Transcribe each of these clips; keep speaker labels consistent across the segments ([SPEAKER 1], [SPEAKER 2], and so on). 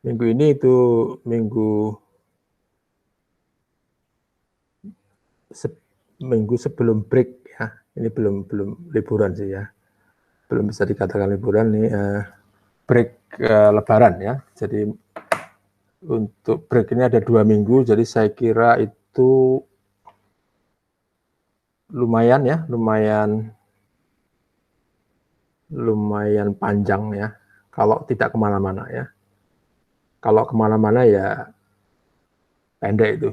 [SPEAKER 1] Minggu ini itu minggu sebelum break ya. Ini belum liburan sih ya. Belum bisa dikatakan liburan nih, break Lebaran ya. Jadi untuk break ini ada 2 minggu, jadi saya kira itu lumayan ya, lumayan panjang ya, kalau tidak kemana-mana ya. Kalau kemana-mana ya pendek itu.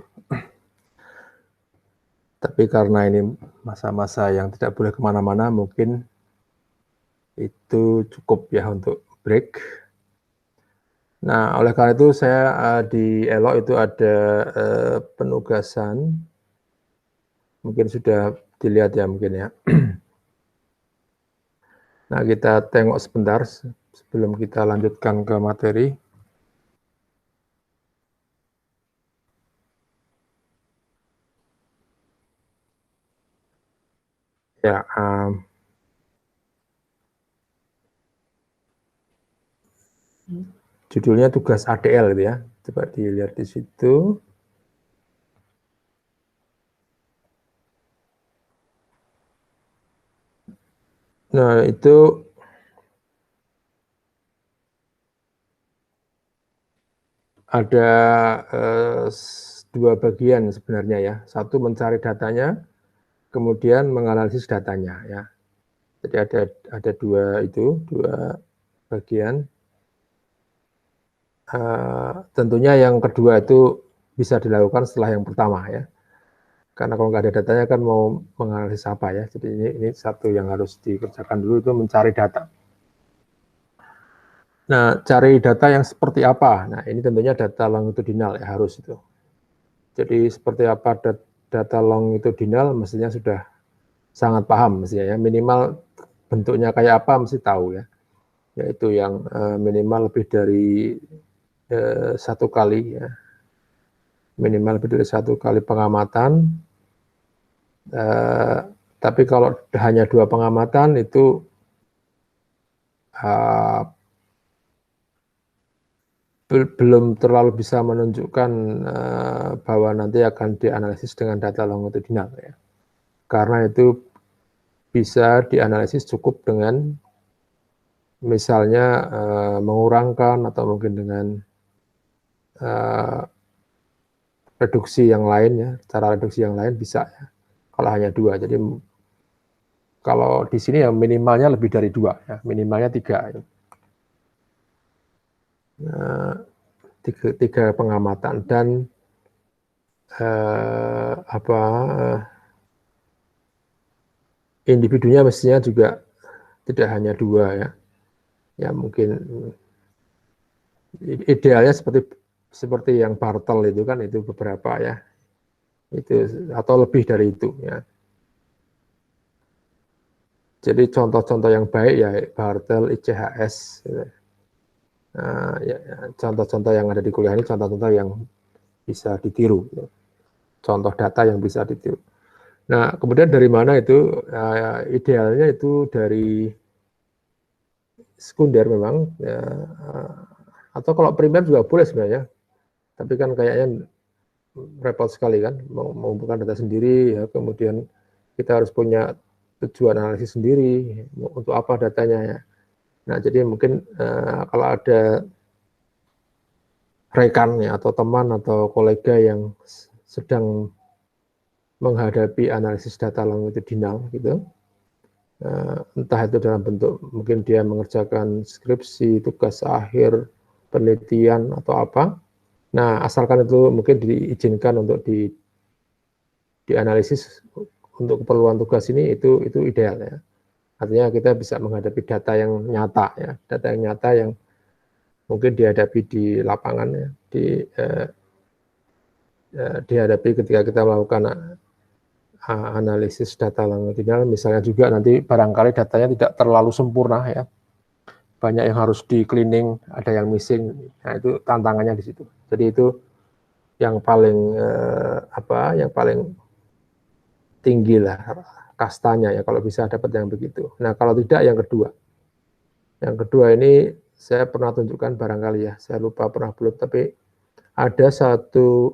[SPEAKER 1] Tapi karena ini masa-masa yang tidak boleh kemana-mana, mungkin itu cukup ya untuk break. Nah, oleh karena itu saya di Elok itu ada penugasan, mungkin sudah dilihat ya mungkin ya. Nah, kita tengok sebentar sebelum kita lanjutkan ke materi. Ya, judulnya tugas ADL gitu ya. Coba dilihat di situ. Nah, itu ada 2 bagian sebenarnya ya. Satu mencari datanya, kemudian menganalisis datanya ya. Jadi ada dua bagian. Tentunya yang kedua itu bisa dilakukan setelah yang pertama ya. Karena kalau nggak ada datanya kan mau menganalisis apa ya. Jadi ini satu yang harus dikerjakan dulu, itu mencari data. Nah, cari data yang seperti apa? Nah, ini tentunya data longitudinal ya, harus itu. Jadi seperti apa data longitudinal mestinya sudah sangat paham mestinya ya. Minimal bentuknya kayak apa mesti tahu ya. Yaitu yang minimal lebih dari 1 kali ya. Minimal lebih dari 1 kali pengamatan. Tapi kalau hanya 2 pengamatan itu belum terlalu bisa menunjukkan bahwa nanti akan dianalisis dengan data longitudinal ya. Karena itu bisa dianalisis cukup dengan misalnya mengurangkan atau mungkin dengan reduksi yang lain ya, cara reduksi yang lain bisa ya. Kalau hanya 2, jadi kalau di sini ya minimalnya lebih dari 2 ya, minimalnya 3 ya. 3 pengamatan dan individunya mestinya juga tidak hanya 2 ya. Ya mungkin idealnya seperti yang Bartel itu kan, itu beberapa ya. Itu atau lebih dari itu ya. Jadi contoh-contoh yang baik ya Bartel, ICHS gitu. Nah, ya, contoh-contoh yang ada di kuliah ini contoh-contoh yang bisa ditiru, contoh data yang bisa ditiru. Nah, kemudian dari mana itu? Idealnya itu dari sekunder memang, ya, atau kalau primer juga boleh sebenarnya, tapi kan kayaknya repot sekali kan, mengumpulkan data sendiri, ya, kemudian kita harus punya tujuan analisis sendiri, untuk apa datanya ya. Nah, jadi mungkin kalau ada rekan ya, atau teman atau kolega yang sedang menghadapi analisis data longitudinal gitu, entah itu dalam bentuk mungkin dia mengerjakan skripsi, tugas akhir, penelitian atau apa. Nah, asalkan itu mungkin diizinkan untuk dianalisis untuk keperluan tugas ini, itu ideal ya. Artinya kita bisa menghadapi data yang nyata ya, data yang nyata yang mungkin dihadapi di lapangan ya, dihadapi ketika kita melakukan analisis data longitudinal, misalnya juga nanti barangkali datanya tidak terlalu sempurna ya, banyak yang harus di cleaning, ada yang missing, nah itu tantangannya di situ. Jadi itu yang paling yang paling tinggi lah kastanya ya, kalau bisa dapat yang begitu. Nah, kalau tidak yang kedua ini saya pernah tunjukkan barangkali ya, saya lupa pernah belum, tapi ada satu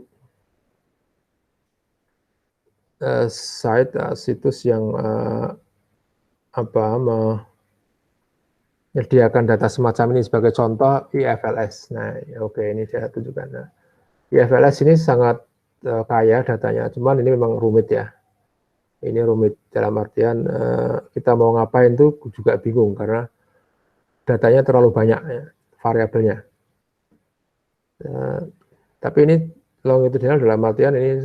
[SPEAKER 1] situs yang menyediakan data semacam ini sebagai contoh IFLS. Nah, oke, ini saya tunjukkan. Nah, IFLS ini sangat kaya datanya, cuman ini memang rumit ya. Ini rumit dalam artian kita mau ngapain tuh juga bingung karena datanya terlalu banyak ya, variabelnya. Tapi ini longitudinal dalam artian ini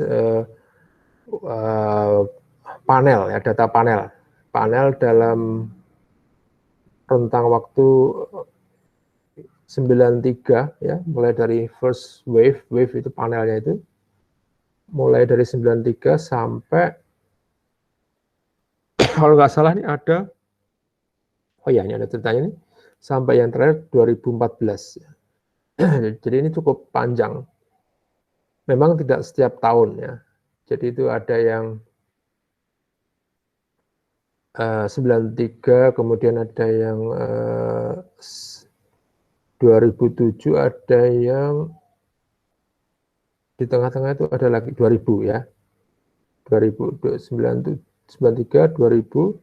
[SPEAKER 1] panel ya, data panel dalam rentang waktu 93 ya, mulai dari first wave itu panelnya itu mulai dari 93 sampai kalau nggak salah ini ada, oh ya ini ada ceritanya nih, sampai yang terakhir 2014. Jadi ini cukup panjang. Memang tidak setiap tahun ya. Jadi itu ada yang 93, kemudian ada yang 2007, ada yang di tengah-tengah itu ada lagi 2000 ya. 2093, 2000,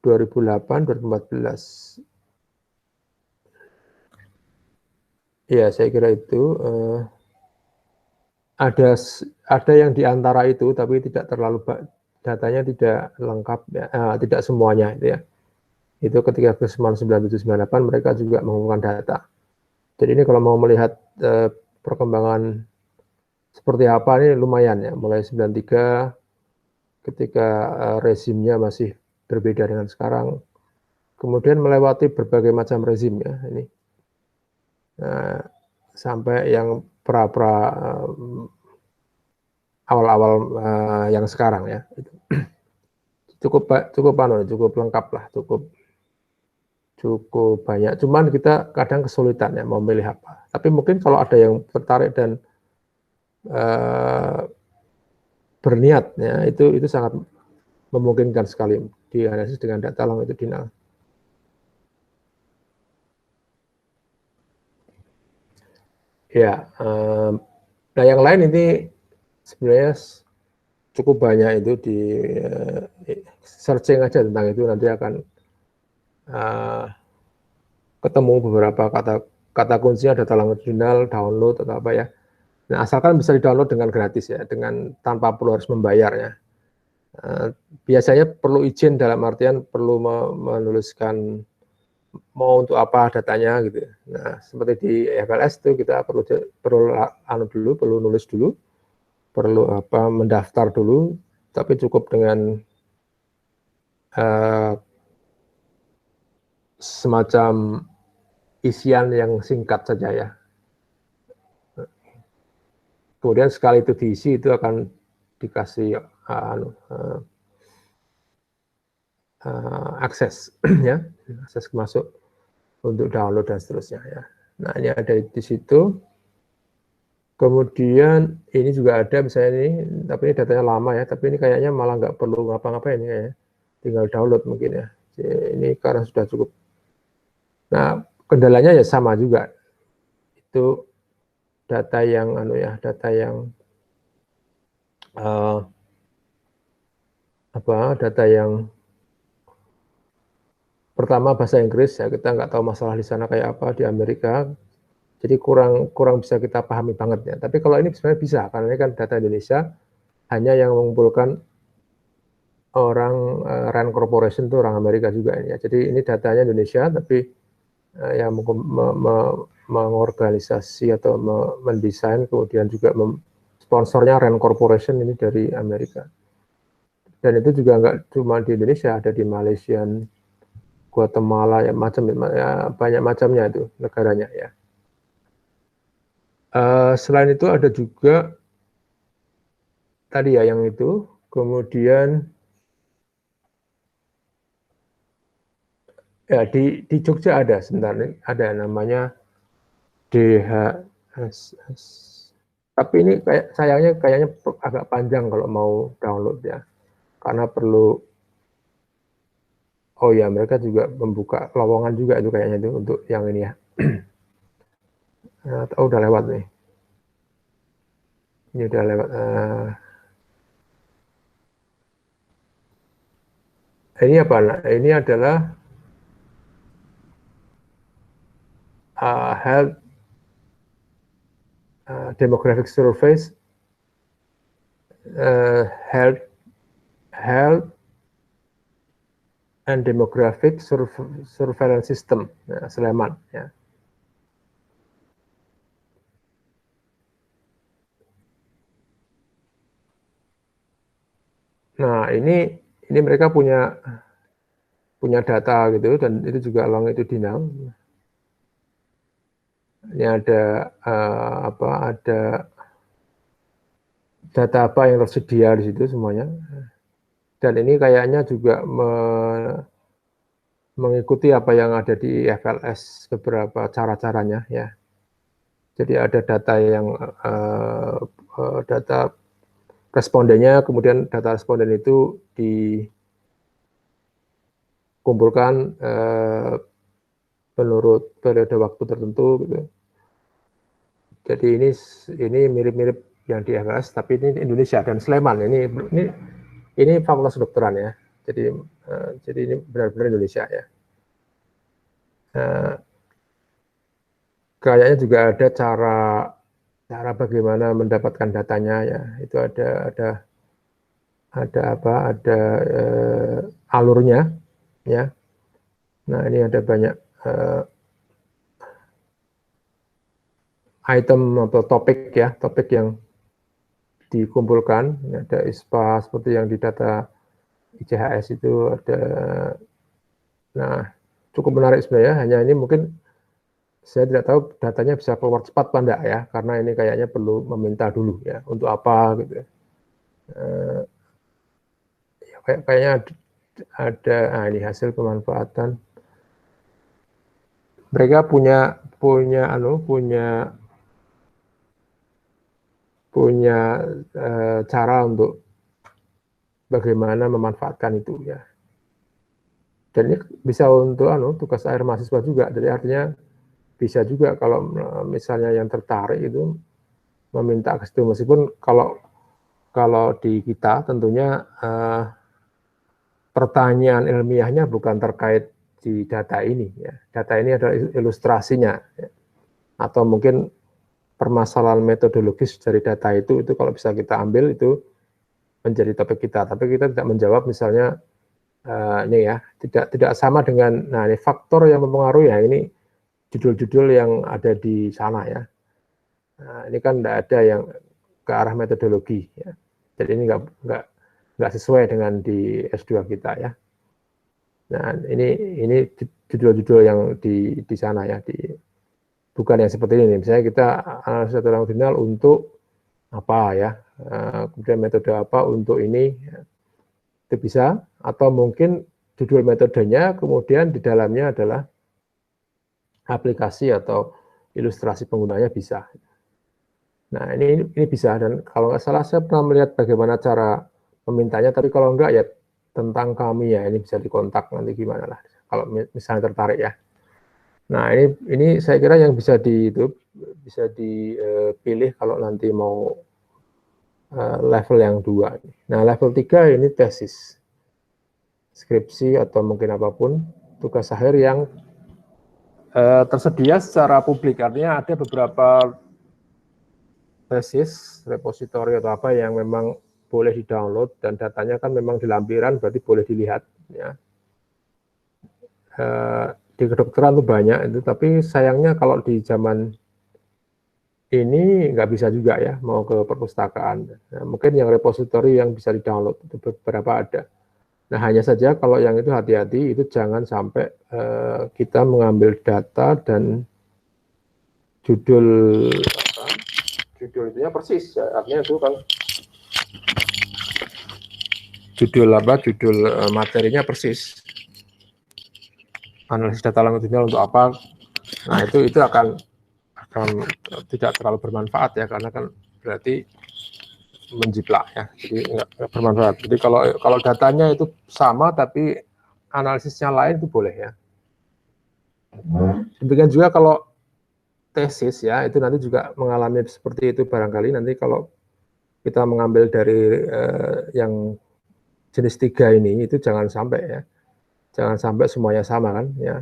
[SPEAKER 1] 2008, 2014. Ya, saya kira itu ada yang di antara itu, tapi tidak terlalu datanya tidak lengkap, ya, tidak semuanya itu ya. Itu ketika Christmas 9798 mereka juga mengumumkan data. Jadi ini kalau mau melihat perkembangan seperti apa ini lumayan ya, mulai 93 ketika rezimnya masih berbeda dengan sekarang. Kemudian melewati berbagai macam rezim ya ini. Nah, sampai yang awal-awal yang sekarang ya. Cukup lengkap lah, cukup banyak. Cuman kita kadang kesulitan ya mau memilih apa. Tapi mungkin kalau ada yang tertarik dan berniat ya itu sangat memungkinkan sekali dianalisis dengan data longitudinal. Ya, nah yang lain ini sebenarnya cukup banyak itu di searching aja tentang itu nanti akan ketemu beberapa kata kuncinya data longitudinal, download atau apa ya. Nah, asalkan bisa di-download dengan gratis ya, dengan tanpa perlu harus membayar ya. Biasanya perlu izin dalam artian perlu menuliskan mau untuk apa datanya gitu. Nah, seperti di FLS itu kita perlu nulis dulu, perlu mendaftar dulu, tapi cukup dengan semacam isian yang singkat saja ya. Kemudian sekali itu diisi itu akan dikasih akses ya, akses masuk untuk download dan seterusnya ya. Nah, ini ada di situ. Kemudian ini juga ada misalnya ini, tapi ini datanya lama ya, tapi ini kayaknya malah nggak perlu ngapa-ngapain ya, tinggal download mungkin ya. Ini karena sudah cukup. Nah, kendalanya ya sama juga. Itu data yang data yang pertama bahasa Inggris ya, kita nggak tahu masalah di sana kayak apa di Amerika, jadi kurang bisa kita pahami banget ya. Tapi kalau ini sebenarnya bisa, karena ini kan data Indonesia, hanya yang mengumpulkan orang Rand Corporation itu orang Amerika juga ini ya. Jadi ini datanya Indonesia, tapi yang mengorganisasi atau mendesain, kemudian juga sponsornya Rand Corporation ini dari Amerika. Dan itu juga nggak cuma di Indonesia, ada di Malaysia, Guatemala, ya banyak macamnya itu negaranya ya. Selain itu ada juga tadi ya yang itu, kemudian ya di Jogja ada sebenarnya, ada namanya DHSS. Tapi ini sayangnya kayaknya agak panjang kalau mau download ya, karena perlu. Oh ya, mereka juga membuka lowongan juga itu kayaknya itu untuk yang ini ya, Oh, udah lewat nih. Ini udah lewat. Ini apa? Nah, ini adalah health demographic surveys, health and demographic surveillance system, Sleman. Ya. Nah, ini mereka punya data gitu, dan itu juga longitudinal. Ini ada ada data apa yang tersedia di situ semuanya. Dan ini kayaknya juga mengikuti apa yang ada di FLS, beberapa cara-caranya ya. Jadi ada data yang data respondennya, kemudian data responden itu dikumpulkan menurut periode waktu tertentu gitu. Jadi ini mirip-mirip yang di FLS, tapi ini Indonesia dan Sleman. Ini fakultas kedokteran ya. Jadi ini benar-benar Indonesia ya. Kayaknya juga ada cara bagaimana mendapatkan datanya ya. Itu ada alurnya ya. Nah, ini ada banyak item atau topik yang dikumpulkan. Ada ISPA seperti yang di data ICHS itu ada. Nah, cukup menarik sebenarnya. Hanya ini mungkin saya tidak tahu datanya bisa keluar cepat apa enggak ya, karena ini kayaknya perlu meminta dulu ya, untuk apa gitu ya. Kayaknya ada ini hasil pemanfaatan. Mereka punya cara untuk bagaimana memanfaatkan itu ya. Dan ini bisa untuk tugas akhir mahasiswa juga. Jadi artinya bisa juga kalau misalnya yang tertarik itu meminta ke situ, meskipun kalau di kita tentunya pertanyaan ilmiahnya bukan terkait di data ini ya. Data ini adalah ilustrasinya ya. Atau mungkin permasalahan metodologis dari data itu kalau bisa kita ambil itu menjadi topik kita. Tapi kita tidak menjawab misalnya ini ya, tidak sama dengan ini faktor yang mempengaruhi ya, ini judul-judul yang ada di sana ya. Nah, ini kan tidak ada yang ke arah metodologi ya. Jadi ini nggak sesuai dengan di S2 kita ya. Nah, ini judul-judul yang di sana ya, bukan yang seperti ini. Misalnya kita analisa longitudinal untuk apa ya, kemudian metode apa untuk ini, itu bisa. Atau mungkin judul metodenya, kemudian di dalamnya adalah aplikasi atau ilustrasi penggunanya bisa. Nah, ini bisa, dan kalau nggak salah saya pernah melihat bagaimana cara memintanya, tapi kalau enggak ya tentang kami ya, ini bisa dikontak nanti gimana lah, kalau misalnya tertarik ya. Nah, ini saya kira yang bisa dipilih kalau nanti mau level yang 2. Nah, level 3 ini tesis, skripsi atau mungkin apapun, tugas akhir yang tersedia secara publik. Artinya ada beberapa tesis, repositori atau apa yang memang boleh di-download, dan datanya kan memang di lampiran, berarti boleh dilihat ya. Di kedokteran itu banyak itu, tapi sayangnya kalau di zaman ini nggak bisa juga ya, mau ke perpustakaan. Nah, mungkin yang repositori yang bisa di-download itu beberapa ada. Nah, hanya saja kalau yang itu hati-hati, itu jangan sampai kita mengambil data dan judul itunya persis ya, artinya itu kan judul materinya persis. Analisis data longitudinal untuk apa? Nah, itu akan tidak terlalu bermanfaat ya, karena kan berarti menjiplak ya, jadi nggak bermanfaat. Jadi kalau datanya itu sama tapi analisisnya lain itu boleh ya. Demikian juga kalau tesis ya, itu nanti juga mengalami seperti itu barangkali nanti kalau kita mengambil dari yang jenis 3 ini, itu jangan sampai ya. Jangan sampai semuanya sama kan ya.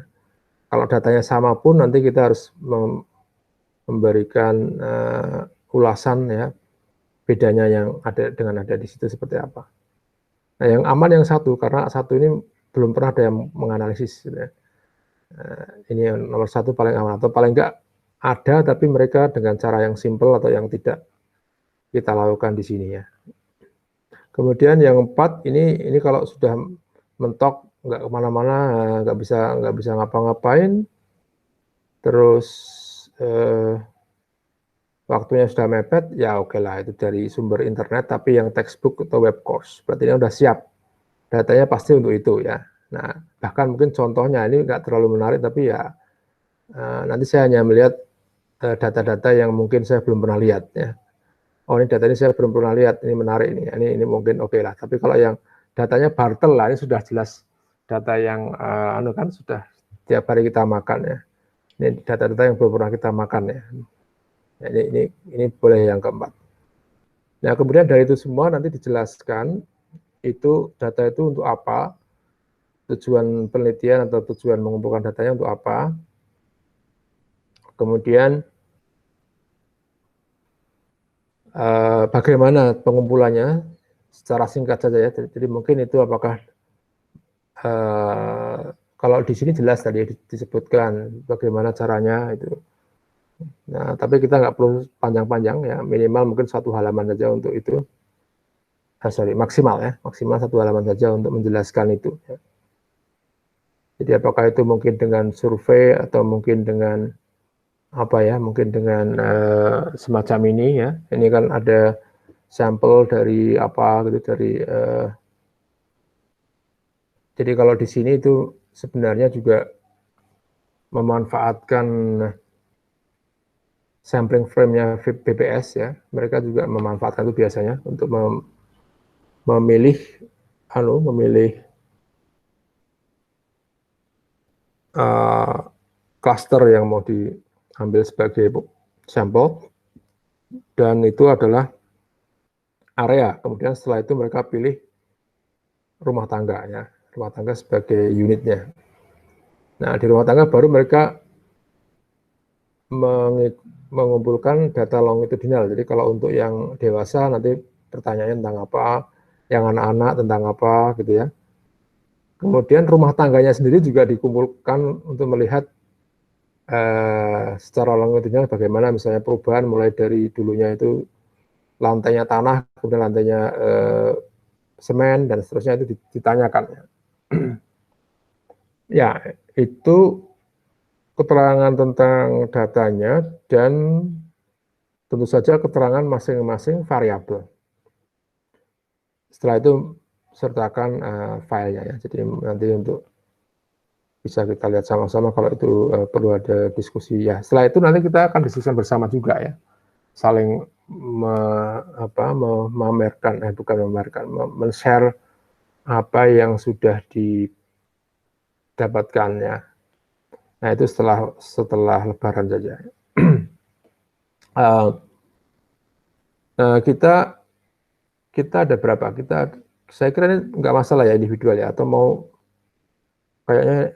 [SPEAKER 1] Kalau datanya sama pun nanti kita harus memberikan ulasan ya, bedanya yang ada dengan ada di situ seperti apa. Nah, yang aman yang satu, karena satu ini belum pernah ada yang menganalisis. Gitu ya. Ini yang nomor satu paling aman, atau paling enggak ada, tapi mereka dengan cara yang simple atau yang tidak kita lakukan di sini ya. Kemudian yang 4 ini kalau sudah mentok, nggak kemana-mana, nggak bisa ngapa-ngapain, terus waktunya sudah mepet, ya oke lah itu dari sumber internet, tapi yang textbook atau web course, berarti ini udah siap, datanya pasti untuk itu ya. Nah, bahkan mungkin contohnya ini nggak terlalu menarik, tapi ya nanti saya hanya melihat data-data yang mungkin saya belum pernah lihat ya. Oh, ini data ini saya belum pernah lihat, ini menarik ini mungkin oke lah. Tapi kalau yang datanya bartel lah, ini sudah jelas data yang kan sudah tiap hari kita makan ya. Ini data-data yang belum pernah kita makan ya. Ini boleh yang keempat. Nah, kemudian dari itu semua nanti dijelaskan itu data itu untuk apa, tujuan penelitian atau tujuan mengumpulkan datanya untuk apa. Kemudian bagaimana pengumpulannya secara singkat saja ya. Jadi mungkin itu apakah kalau di sini jelas tadi disebutkan bagaimana caranya itu. Nah, tapi kita nggak perlu panjang-panjang ya, minimal mungkin 1 halaman saja untuk itu. Maksimal ya, maksimal 1 halaman saja untuk menjelaskan itu. Ya. Jadi apakah itu mungkin dengan survei atau mungkin dengan apa ya, mungkin dengan semacam ini ya. Ini kan ada sampel dari apa gitu, dari jadi kalau di sini itu sebenarnya juga memanfaatkan sampling frame-nya BPS ya, mereka juga memanfaatkan itu biasanya untuk memilih cluster yang mau diambil sebagai sampel, dan itu adalah area. Kemudian setelah itu mereka pilih rumah tangga ya, rumah tangga sebagai unitnya. Nah, di rumah tangga baru mereka mengumpulkan data longitudinal. Jadi kalau untuk yang dewasa nanti pertanyaannya tentang apa, yang anak-anak tentang apa gitu ya. Kemudian rumah tangganya sendiri juga dikumpulkan untuk melihat secara longitudinal bagaimana misalnya perubahan mulai dari dulunya itu lantainya tanah, kemudian lantainya semen, dan seterusnya itu ditanyakan. Ya, itu keterangan tentang datanya dan tentu saja keterangan masing-masing variabel. Setelah itu sertakan filenya ya. Jadi nanti untuk bisa kita lihat sama-sama kalau itu perlu ada diskusi ya. Setelah itu nanti kita akan diskusikan bersama juga ya. Saling men-share apa yang sudah didapatkan ya. Nah, itu setelah Lebaran saja. Kita ada berapa? Saya kira ini nggak masalah ya individual ya, atau mau kayaknya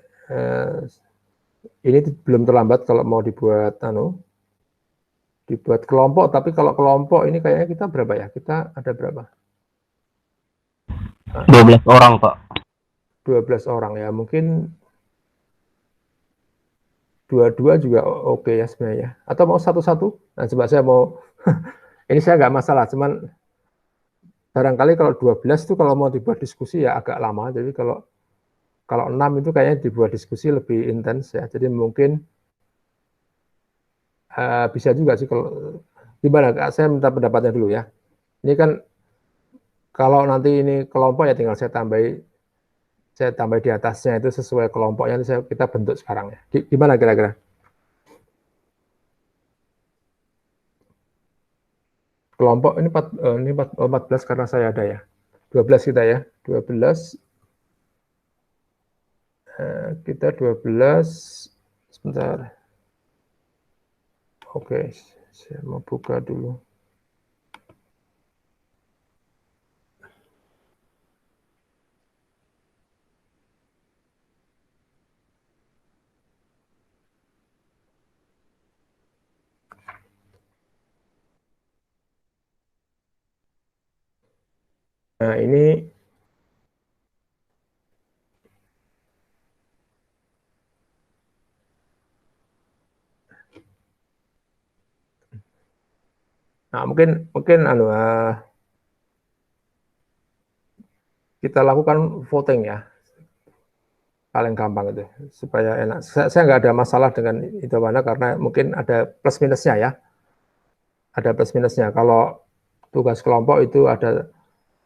[SPEAKER 1] ini belum terlambat kalau mau dibuat kelompok, tapi kalau kelompok ini kayaknya kita berapa ya? Kita ada berapa?
[SPEAKER 2] 12 orang, Pak.
[SPEAKER 1] 12 orang ya, mungkin 2 juga oke ya sebenarnya. Atau mau satu-satu? Nah, coba saya mau, ini saya nggak masalah, cuman barangkali kalau 12 itu kalau mau dibuat diskusi ya agak lama, jadi kalau 6 itu kayaknya dibuat diskusi lebih intens ya, jadi mungkin bisa juga sih kalau, gimana, saya minta pendapatnya dulu ya. Ini kan kalau nanti ini kelompok ya tinggal saya tambah di atasnya itu sesuai kelompoknya, kita bentuk sekarang ya. Gimana kira-kira? Kelompok ini 14 karena saya ada ya. 12 kita ya. 12 kita 12 Bentar. Oke, saya mau buka dulu. Nah, ini mungkin mungkin kita lakukan voting ya, paling gampang itu supaya enak. Saya nggak ada masalah dengan itu mana karena mungkin ada plus minusnya ya, ada plus minusnya. Kalau tugas kelompok itu ada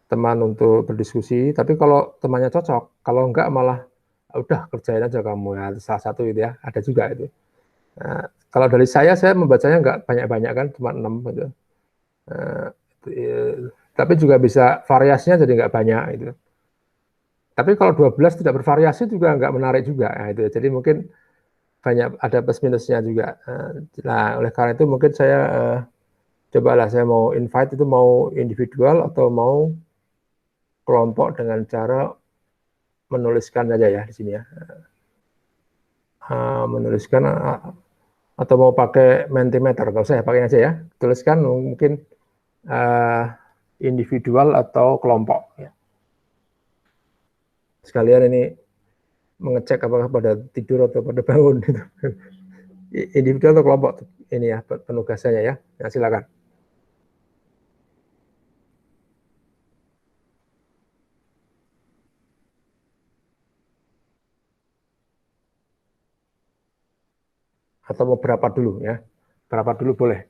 [SPEAKER 1] teman untuk berdiskusi, tapi kalau temannya cocok, kalau enggak malah udah kerjain aja kamu ya, salah satu itu ya, ada juga itu. Nah, kalau dari saya membacanya enggak banyak-banyak kan, cuma 6 gitu. Nah, tapi juga bisa variasinya jadi enggak banyak itu. Tapi kalau 12 tidak bervariasi juga enggak menarik juga. Nah, itu. Jadi mungkin banyak ada plus minusnya juga. Nah, oleh karena itu mungkin saya cobalah saya mau invite itu mau individual atau mau kelompok dengan cara menuliskan saja ya di sini ya. Menuliskan atau mau pakai Mentimeter, kalau saya pakai aja ya. Tuliskan mungkin individual atau kelompok. Ya. Sekalian ini mengecek apakah pada tidur atau pada bangun. Gitu. Individual atau kelompok ini ya penugasannya ya. Nah, silakan. Atau mau berapa dulu ya? Berapa dulu boleh.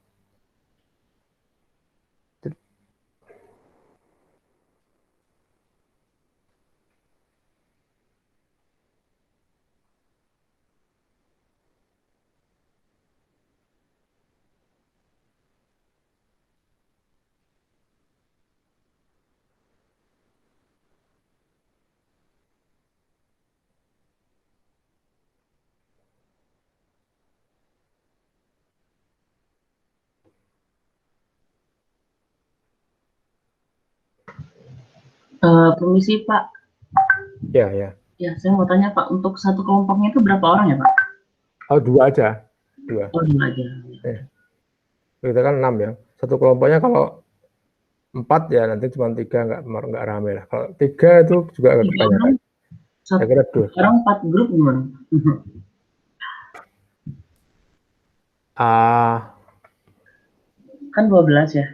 [SPEAKER 2] Permisi Pak,
[SPEAKER 1] Ya, ya.
[SPEAKER 2] ya saya mau tanya Pak, untuk satu kelompoknya itu berapa orang ya Pak?
[SPEAKER 1] Oh, dua aja. Dua.
[SPEAKER 2] Oh, dua aja.
[SPEAKER 1] Kita kan 6 ya. Satu kelompoknya kalau 4 ya nanti cuma 3 nggak rame lah. Kalau 3 itu juga agak
[SPEAKER 2] Tiga
[SPEAKER 1] kebanyakan.
[SPEAKER 2] orang,
[SPEAKER 1] Saya
[SPEAKER 2] satu
[SPEAKER 1] kira 2.
[SPEAKER 2] orang 4 grup gimana?
[SPEAKER 1] Ah,
[SPEAKER 2] Kan 12 ya.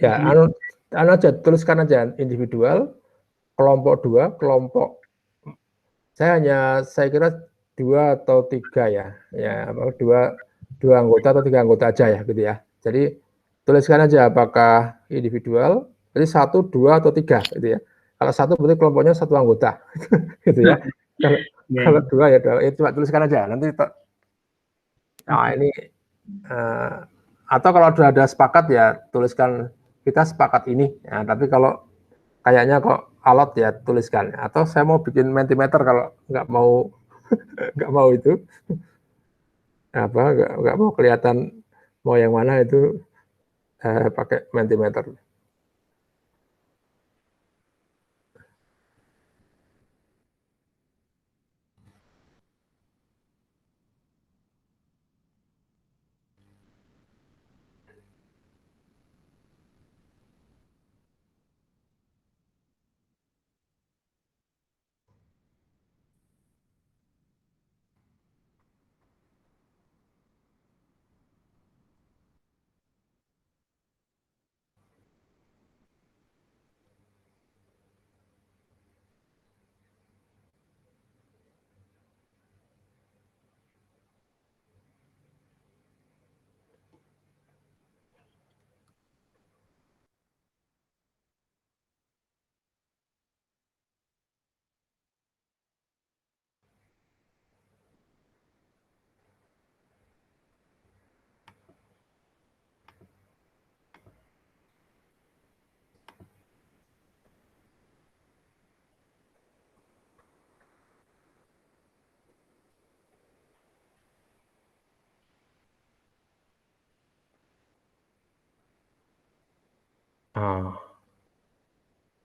[SPEAKER 1] ya,
[SPEAKER 2] Jadi
[SPEAKER 1] anu aja, tuliskan aja individual, kelompok 2, kelompok. Saya kira 2 atau 3 ya. Ya, dua anggota atau 3 anggota aja ya gitu ya. Jadi tuliskan aja apakah individual, jadi 1, 2 atau 3 gitu ya. Kalau 1 berarti kelompoknya 1 anggota gitu ya. Kalau
[SPEAKER 2] ya,
[SPEAKER 1] kalau 2 ya 2, ya coba tuliskan aja. Nanti ini atau kalau sudah ada sepakat ya tuliskan kita sepakat ini. Ya, tapi kalau kayaknya kok alot ya tuliskan. Atau saya mau bikin Mentimeter kalau nggak mau nggak mau itu apa nggak mau kelihatan mau yang mana itu pakai Mentimeter.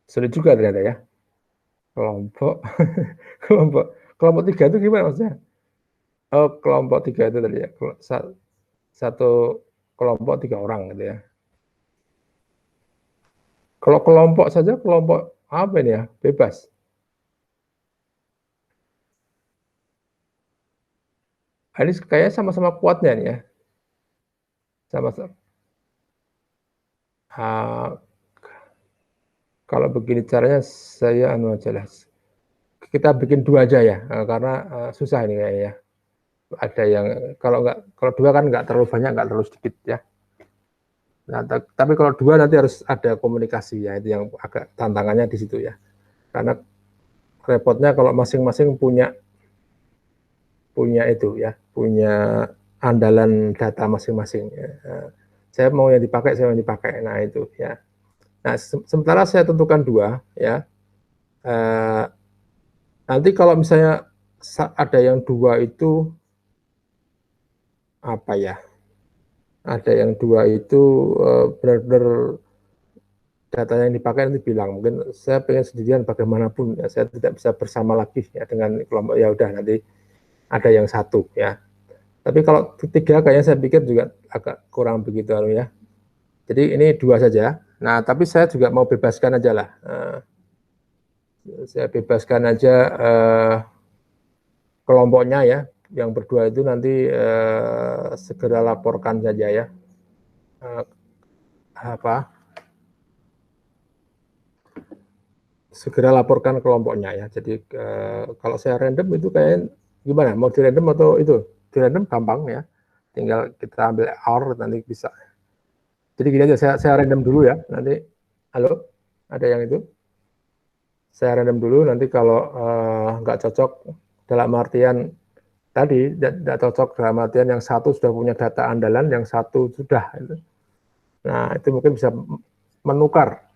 [SPEAKER 1] Sulit juga ternyata ya. Kelompok kelompok kelompok 3 itu gimana maksudnya? Oh, kelompok 3 itu tadi ya, satu kelompok 3 orang gitu ya. Kalau kelompok saja, kelompok apa ini ya? Bebas. Ini kayaknya sama-sama kuatnya nih ya. Sama-sama. Kalau begini caranya saya anu aja lah. Kita bikin 2 aja ya, karena susah ini kayaknya ya. Ada yang kalau 2 kan nggak terlalu banyak, nggak terlalu sedikit ya. Nah, tapi kalau 2 nanti harus ada komunikasi ya, itu yang agak tantangannya di situ ya. Karena repotnya kalau masing-masing punya itu ya, punya andalan data masing-masing. Ya. Saya mau yang dipakai, saya mau yang dipakai. Nah itu ya. Nah sementara saya tentukan 2 ya. Nanti kalau misalnya ada yang 2 itu apa ya? Ada yang 2 itu benar-benar data yang dipakai nanti bilang mungkin saya pengen sendirian bagaimanapun ya, saya tidak bisa bersama lagi ya dengan kelompok, ya udah nanti ada yang 1 ya. Tapi kalau 3 kayaknya saya pikir juga agak kurang begitu ya. Jadi ini 2 saja. Nah, tapi saya juga mau bebaskan aja lah. Saya bebaskan aja kelompoknya ya, yang berdua itu nanti segera laporkan saja ya. Segera laporkan kelompoknya ya. Jadi kalau saya random itu kayak gimana? Mau di random atau itu? Di random gampang ya. Tinggal kita ambil hour nanti bisa. Jadi gini aja, saya random dulu ya. Nanti, halo, ada yang itu? Saya random dulu. Nanti kalau nggak cocok dalam artian tadi tidak cocok dalam artian yang 1 sudah punya data andalan, yang 1 sudah. Nah itu mungkin bisa menukar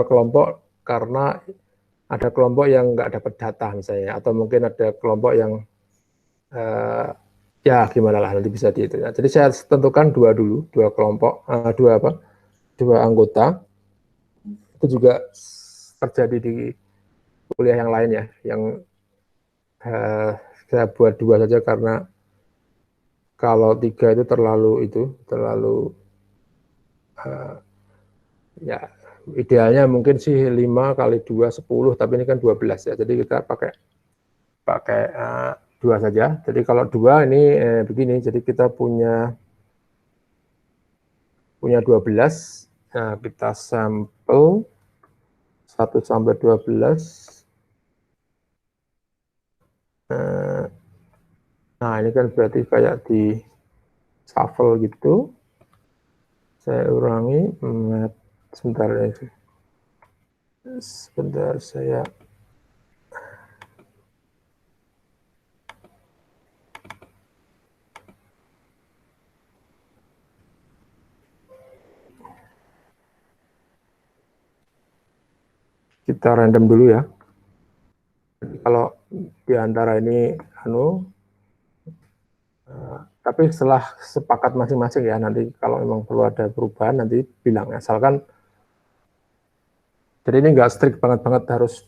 [SPEAKER 1] kelompok karena ada kelompok yang nggak dapat data misalnya, atau mungkin ada kelompok yang ya gimana lah nanti bisa di itu ya. Jadi saya tentukan 2 dulu, 2 kelompok, 2 anggota. Itu juga terjadi di kuliah yang lain ya, yang saya buat 2 saja karena kalau 3 itu terlalu ya idealnya mungkin sih 5 kali 2 10, tapi ini kan 12 ya. Jadi kita pakai 2 saja. Jadi kalau 2 ini begini, jadi kita punya 12. Nah, kita sampel 1 sampai 12. Nah, ini kan berarti kayak di shuffle gitu. Saya ulangi, sebentar ya. Sebentar saya kita random dulu ya. Kalau di antara ini tapi setelah sepakat masing-masing ya, nanti kalau memang perlu ada perubahan nanti bilang, asalkan jadi ini nggak strict banget harus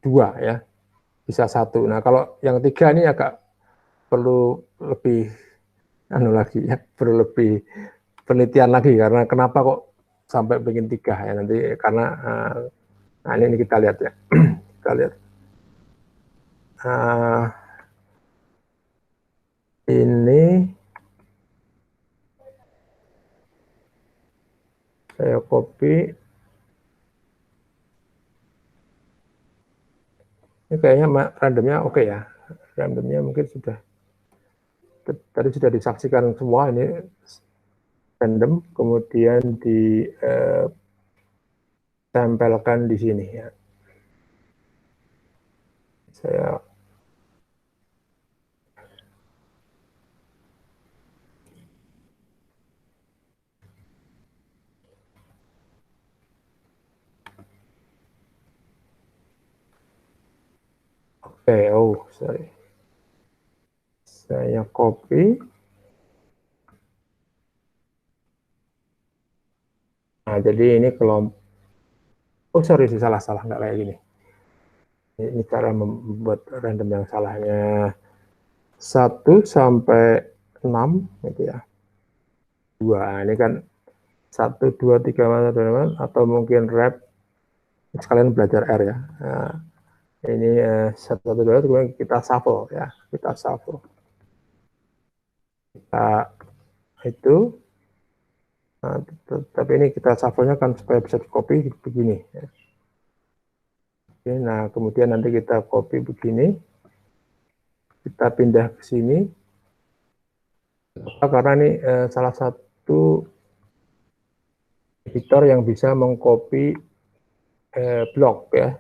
[SPEAKER 1] 2 ya, bisa 1. Nah kalau yang 3 ini agak perlu lebih lagi ya, perlu lebih penelitian lagi, karena kenapa kok sampai bikin 3 ya, nanti karena nah ini kita lihat ya. Kita lihat ini saya copy. Ini kayaknya randomnya oke ya, randomnya mungkin sudah tadi sudah disaksikan semua, ini random, kemudian ditempelkan di sini ya. Saya sorry. Saya copy. Nah, jadi ini kelompok, oh sorry, salah nggak kayak gini. Ini cara membuat random yang salahnya 1 sampai 6 gitu ya. 2, ini kan 1, 2, 3, atau mungkin rep, sekalian belajar R ya. Nah, ini 1, 2, kemudian kita shuffle ya, kita shuffle. Kita itu, nah, tapi ini kita shuffle-nya kan supaya bisa di copy begini. Ya. Oke, nah kemudian nanti kita copy begini, kita pindah ke sini, karena ini salah satu editor yang bisa mengcopy blok ya,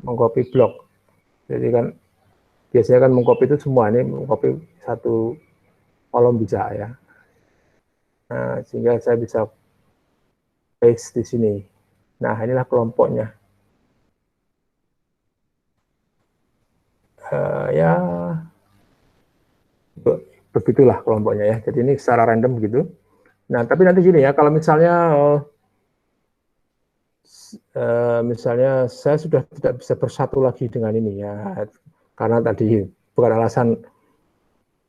[SPEAKER 1] mengcopy blok. Jadi kan biasanya kan mengcopy itu semua, ini mengcopy satu kolom bisa ya. Nah, sehingga saya bisa paste di sini. Nah, inilah kelompoknya. Ya, begitulah kelompoknya ya. Jadi ini secara random gitu. Nah, tapi nanti gini ya, kalau misalnya saya sudah tidak bisa bersatu lagi dengan ini ya, karena tadi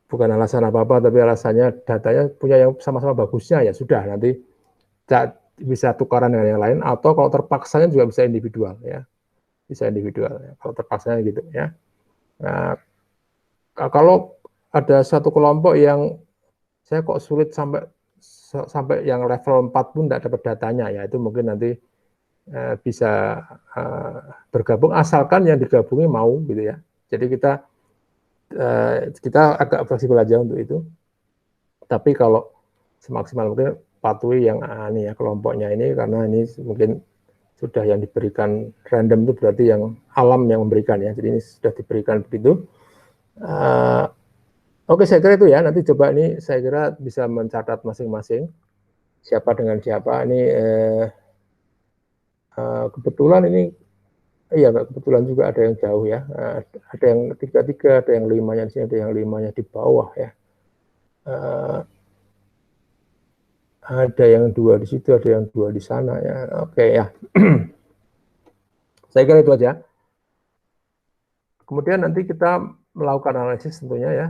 [SPEAKER 1] bukan alasan apa-apa, tapi alasannya datanya punya yang sama-sama bagusnya ya sudah, nanti bisa tukaran dengan yang lain, atau kalau terpaksanya juga bisa individual ya, bisa individual ya, kalau terpaksanya gitu ya. Nah, kalau ada satu kelompok yang saya kok sulit sampai yang level 4 pun tidak dapat datanya ya, itu mungkin nanti bisa bergabung asalkan yang digabungi mau gitu ya. Jadi kita agak fleksibel aja untuk itu. Tapi kalau semaksimal mungkin patuhi yang ini ya, kelompoknya ini, karena ini mungkin sudah yang diberikan random itu berarti yang alam yang memberikan ya. Jadi ini sudah diberikan begitu. Oke, saya kira itu ya. Nanti coba ini saya kira bisa mencatat masing-masing siapa dengan siapa. Ini kebetulan ini, iya kebetulan juga ada yang jauh ya. Ada yang 3, ada yang 5-nya di sini, ada yang 5-nya di bawah ya. Ada yang 2 di situ, ada yang 2 di sana ya. Oke ya. Saya kira itu aja. Kemudian nanti kita melakukan analisis tentunya ya.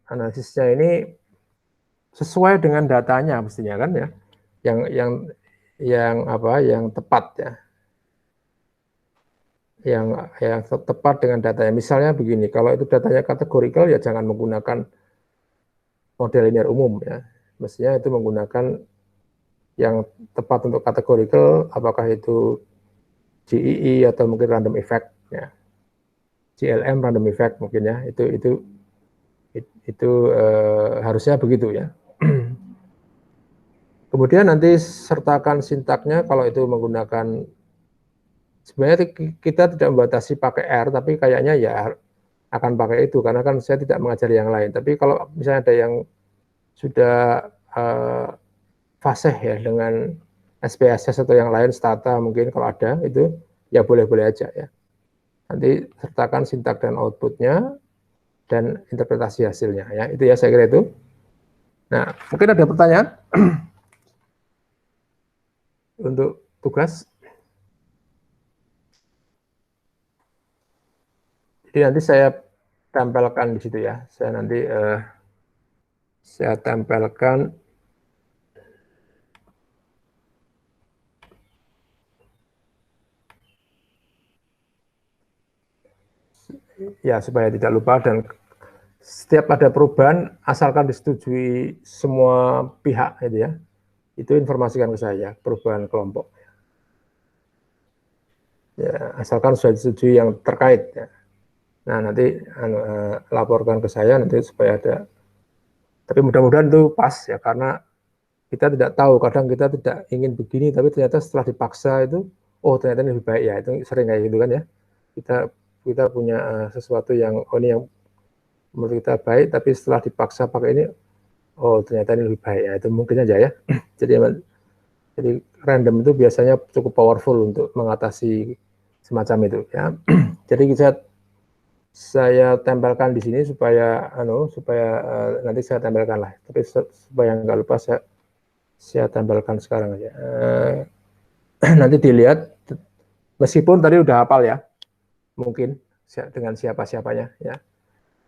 [SPEAKER 1] Analisisnya ini sesuai dengan datanya mestinya kan ya. Yang tepat ya. Yang tepat dengan datanya. Misalnya begini, kalau itu datanya kategorikal ya jangan menggunakan model linear umum ya. Mestinya itu menggunakan yang tepat untuk kategorikal, apakah itu GEE atau mungkin random effect ya. GLM random effect mungkin ya, itu harusnya begitu ya. Kemudian nanti sertakan sintaknya, kalau itu menggunakan, sebenarnya kita tidak membatasi pakai R, tapi kayaknya ya akan pakai itu, karena kan saya tidak mengajari yang lain. Tapi kalau misalnya ada yang sudah fasih ya dengan SPSS atau yang lain, Stata mungkin kalau ada, itu ya boleh-boleh aja ya. Nanti sertakan sintak dan outputnya, dan interpretasi hasilnya ya, itu ya saya kira itu. Nah, mungkin ada pertanyaan untuk tugas. Jadi nanti saya tempelkan di situ ya, saya tempelkan ya supaya tidak lupa, dan setiap ada perubahan asalkan disetujui semua pihak gitu ya, itu informasikan ke saya perubahan kelompok ya, asalkan sudah disetujui yang terkait ya. Nah, nanti laporkan ke saya nanti supaya ada, tapi mudah-mudahan itu pas ya, karena kita tidak tahu, kadang kita tidak ingin begini tapi ternyata setelah dipaksa itu ternyata ini lebih baik ya, itu sering kayak gitu kan ya. Kita punya sesuatu yang ini yang menurut kita baik, tapi setelah dipaksa pakai ini ternyata ini lebih baik ya, itu mungkin aja ya. Jadi random itu biasanya cukup powerful untuk mengatasi semacam itu ya. Jadi saya tempelkan di sini supaya nanti saya tempelkan lah, tapi supaya nggak lupa Saya tempelkan sekarang aja. Nanti dilihat, meskipun tadi udah hafal ya, mungkin dengan siapa-siapanya ya.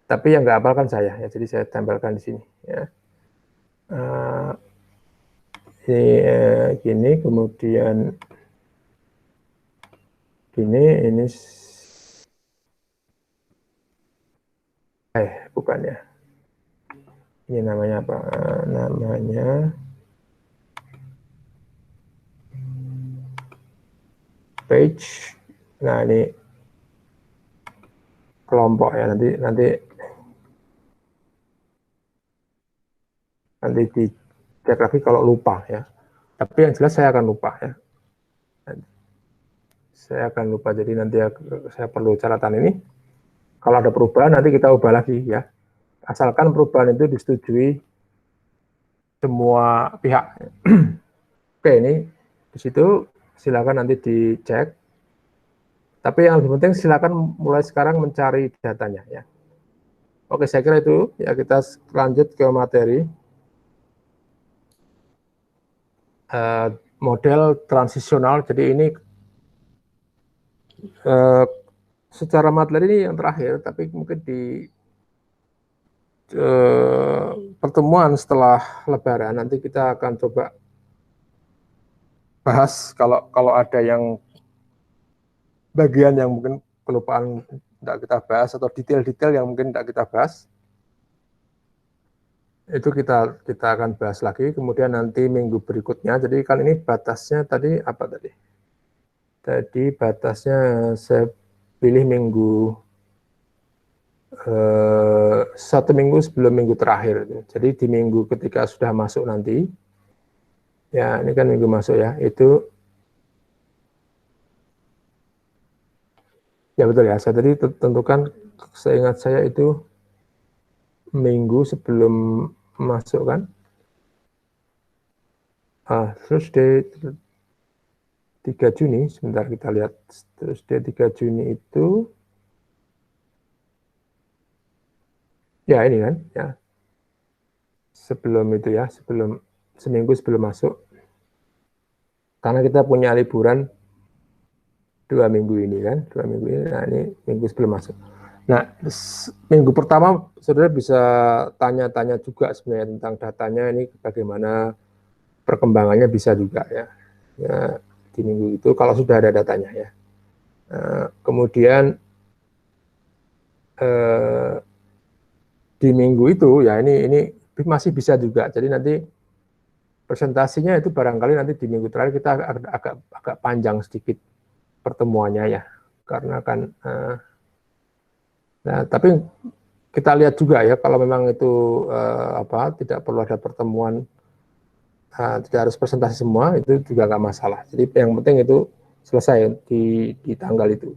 [SPEAKER 1] Tapi yang nggak hafal kan saya ya, jadi saya tempelkan di sini ya. Ini gini, kemudian gini, ini bukan ya. Ini namanya apa? Namanya page. Nah, ini kelompok ya, nanti dicek lagi kalau lupa ya. Tapi yang jelas saya akan lupa ya. Saya akan lupa, jadi nanti saya perlu catatan ini. Kalau ada perubahan nanti kita ubah lagi ya. Asalkan perubahan itu disetujui semua pihak. Oke, ini di situ silakan nanti dicek. Tapi yang lebih penting silakan mulai sekarang mencari datanya ya. Oke, saya kira itu ya, kita lanjut ke materi. Model transisional. Jadi ini secara materi ini yang terakhir, tapi mungkin di pertemuan setelah Lebaran nanti kita akan coba bahas kalau ada yang bagian yang mungkin kelupaan tidak kita bahas atau detail-detail yang mungkin tidak kita bahas, itu kita akan bahas lagi. Kemudian nanti minggu berikutnya, jadi kali ini batasnya tadi apa tadi? Tadi batasnya saya pilih minggu 1 minggu sebelum minggu terakhir. Jadi di minggu ketika sudah masuk nanti, ya ini kan minggu masuk ya, itu ya betul ya, saya tadi tentukan, seingat saya itu minggu sebelum masuk kan. Thursday 3 Juni, sebentar kita lihat, Thursday 3 Juni itu, ya ini kan, ya sebelum itu ya, seminggu sebelum masuk, karena kita punya liburan 2 minggu ini kan, 2 minggu ini, nah ini minggu sebelum masuk. Nah, minggu pertama saudara bisa tanya-tanya juga sebenarnya tentang datanya ini bagaimana perkembangannya, bisa juga ya, di minggu itu kalau sudah ada datanya ya. Kemudian di minggu itu ya ini masih bisa juga. Jadi nanti presentasinya itu barangkali nanti di minggu terakhir kita agak panjang sedikit pertemuannya ya, karena kan nah, tapi kita lihat juga ya, kalau memang itu tidak perlu ada pertemuan, tidak harus presentasi semua, itu juga nggak masalah. Jadi yang penting itu selesai di tanggal itu.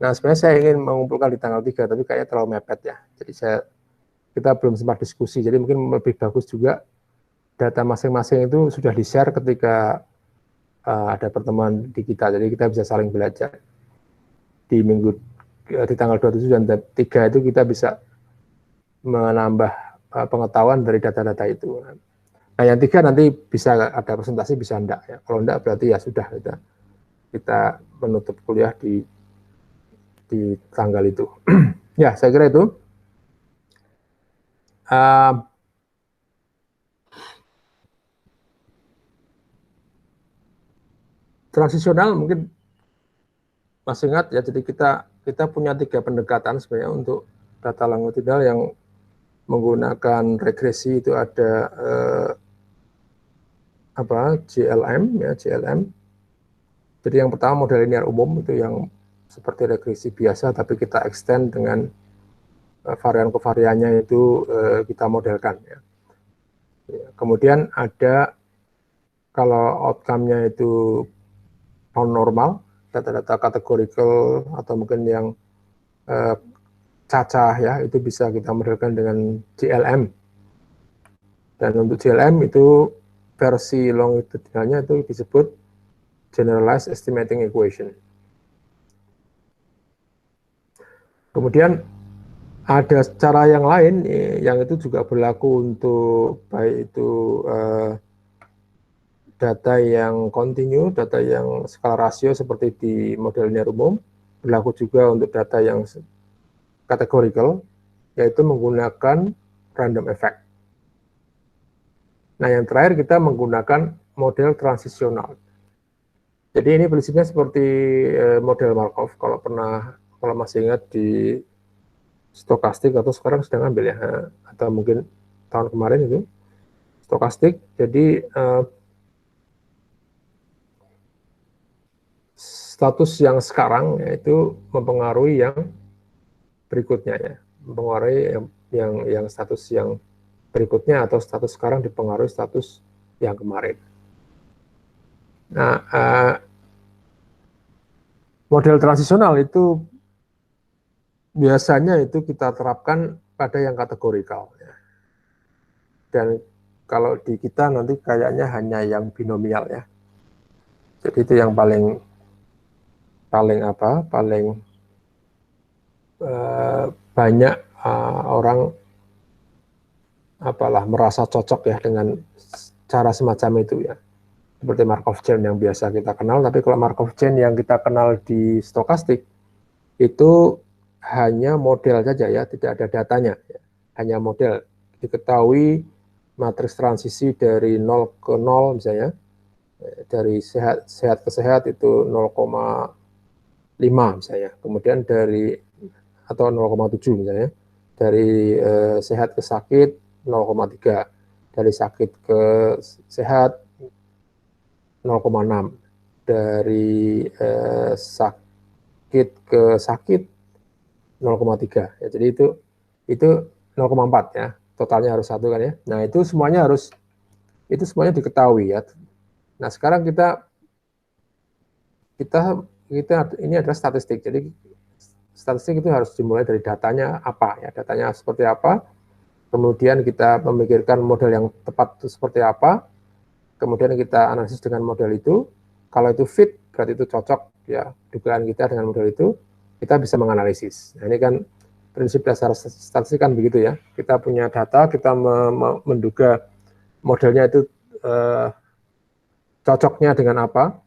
[SPEAKER 1] Nah, sebenarnya saya ingin mengumpulkan di tanggal 3, tapi kayaknya terlalu mepet ya. Jadi kita belum sempat diskusi, jadi mungkin lebih bagus juga data masing-masing itu sudah di-share ketika ada pertemuan di kita, jadi kita bisa saling belajar. Di tanggal 27 dan 3 itu kita bisa menambah pengetahuan dari data-data itu. Nah, yang 3 nanti bisa ada presentasi, bisa enggak ya. Kalau enggak berarti ya sudah, kita menutup kuliah di tanggal itu. Ya, saya kira itu. Transisional mungkin masih ingat ya, jadi kita punya 3 pendekatan sebenarnya untuk data longitudinal yang menggunakan regresi. Itu ada GLM ya, GLM. Jadi yang pertama model linear umum, itu yang seperti regresi biasa, tapi kita extend dengan varian kovariannya itu kita modelkan ya. Kemudian ada, kalau outcome-nya itu non normal, data-data categorical atau mungkin yang cacah ya, itu bisa kita modelkan dengan GLM. Dan untuk GLM itu versi longitudinalnya itu disebut Generalized Estimating Equation. Kemudian ada cara yang lain yang itu juga berlaku untuk baik itu data yang kontinu, data yang skala rasio seperti di model linear umum, berlaku juga untuk data yang categorical, yaitu menggunakan random effect. Nah, yang terakhir kita menggunakan model transisional. Jadi ini prinsipnya seperti model Markov, kalau masih ingat di stokastik atau sekarang sedang ambil ya, atau mungkin tahun kemarin itu, stokastik. Jadi status yang sekarang yaitu mempengaruhi yang berikutnya ya, mempengaruhi yang status yang berikutnya, atau status sekarang dipengaruhi status yang kemarin. Nah, model transisional itu biasanya itu kita terapkan pada yang kategorikal ya. Dan kalau di kita nanti kayaknya hanya yang binomial ya. Jadi itu yang paling banyak orang merasa cocok ya dengan cara semacam itu ya. Seperti Markov chain yang biasa kita kenal, tapi kalau Markov chain yang kita kenal di stokastik itu hanya model saja ya, tidak ada datanya ya. Hanya model, diketahui matriks transisi dari 0 ke 0 misalnya, dari sehat ke sehat itu 0,5 misalnya, kemudian atau 0,7 misalnya, dari sehat ke sakit 0,3, dari sakit ke sehat 0,6, dari sakit ke sakit 0,3 ya. Jadi itu 0,4 ya, totalnya harus 1 kan ya. Nah, itu semuanya diketahui ya. Nah, sekarang kita ini adalah statistik. Jadi statistik itu harus dimulai dari datanya apa ya, datanya seperti apa. Kemudian kita memikirkan model yang tepat itu seperti apa. Kemudian kita analisis dengan model itu. Kalau itu fit, berarti itu cocok ya, dugaan kita dengan model itu, kita bisa menganalisis. Nah, ini kan prinsip dasar statistik kan begitu ya. Kita punya data, kita menduga modelnya itu cocoknya dengan apa.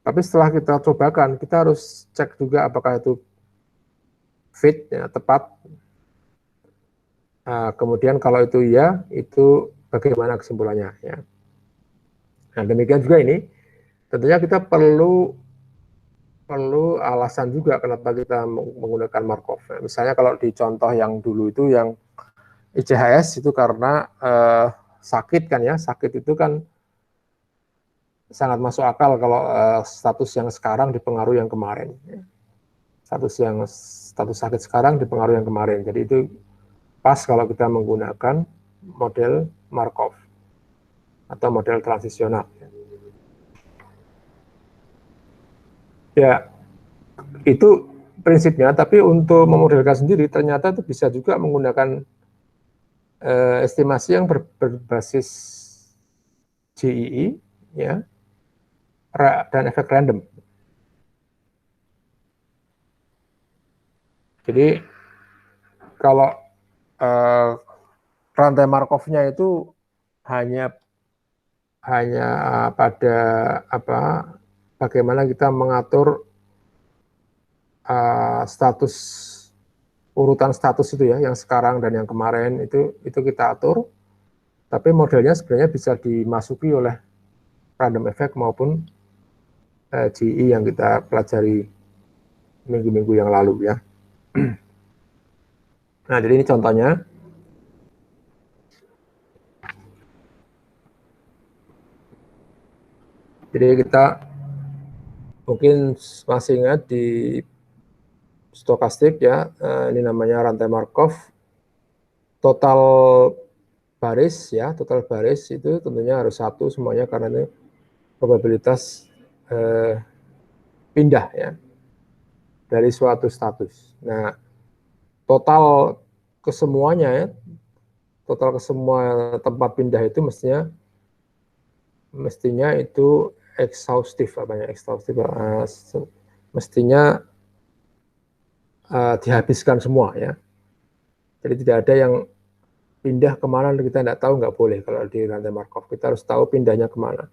[SPEAKER 1] Tapi setelah kita cobakan, kita harus cek juga apakah itu fit, ya, tepat. Kemudian kalau itu iya, itu bagaimana kesimpulannya ya. Nah, demikian juga ini, tentunya kita perlu alasan juga kenapa kita menggunakan Markov. Nah, misalnya kalau di contoh yang dulu itu yang ICHS itu karena sakit kan ya, sakit itu kan sangat masuk akal kalau status yang sekarang dipengaruhi yang kemarin. Status sakit sekarang dipengaruhi yang kemarin. Jadi itu pas kalau kita menggunakan model Markov atau model transisional. Ya, itu prinsipnya, tapi untuk memodelkan sendiri ternyata itu bisa juga menggunakan estimasi yang berbasis GEE ya, dan efek random. Jadi kalau rantai Markov-nya itu hanya pada bagaimana kita mengatur urutan status itu ya, yang sekarang dan yang kemarin itu kita atur, tapi modelnya sebenarnya bisa dimasuki oleh random effect maupun GE yang kita pelajari minggu-minggu yang lalu ya. Nah, jadi ini contohnya. Jadi kita mungkin masih ingat di stokastik ya, ini namanya rantai Markov. Total baris ya, total baris itu tentunya harus 1 semuanya karena ini probabilitas pindah ya dari suatu status. Nah, total kesemuanya ya, total ke semua tempat pindah itu mestinya itu exhaustif, mestinya dihabiskan semua ya. Jadi tidak ada yang pindah kemana kita tidak tahu, nggak boleh kalau di rantai Markov. Kita harus tahu pindahnya kemana.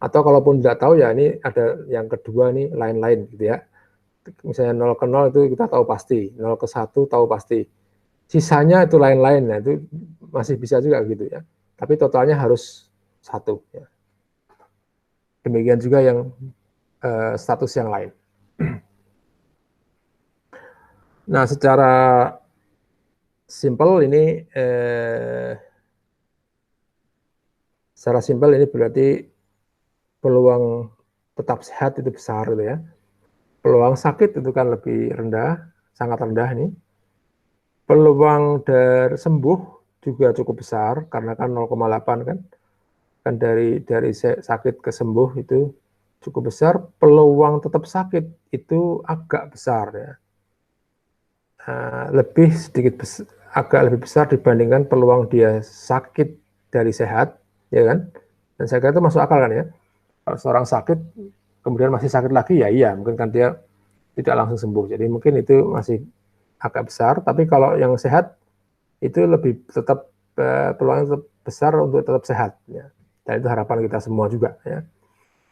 [SPEAKER 1] Atau kalaupun tidak tahu ya ini ada yang kedua nih lain-lain gitu ya. Misalnya 0 ke 0 itu kita tahu pasti, 0 ke 1 tahu pasti. Sisanya itu lain-lain, nah itu masih bisa juga gitu ya. Tapi totalnya harus 1 ya. Demikian juga yang status yang lain. Nah, secara simpel ini berarti peluang tetap sehat itu besar gitu ya. Peluang sakit itu kan lebih rendah, sangat rendah nih. Peluang dari sembuh juga cukup besar karena kan 0,8 kan dari sakit ke sembuh itu cukup besar. Peluang tetap sakit itu agak besar ya. Lebih sedikit agak lebih besar dibandingkan peluang dia sakit dari sehat, ya kan? Dan saya kira itu masuk akal kan ya. Kalau seorang sakit kemudian masih sakit lagi ya iya, mungkin kan dia tidak langsung sembuh. Jadi mungkin itu masih agak besar. Tapi kalau yang sehat itu lebih tetap peluangnya tetap besar untuk tetap sehat. Ya. Dan itu harapan kita semua juga. Ya.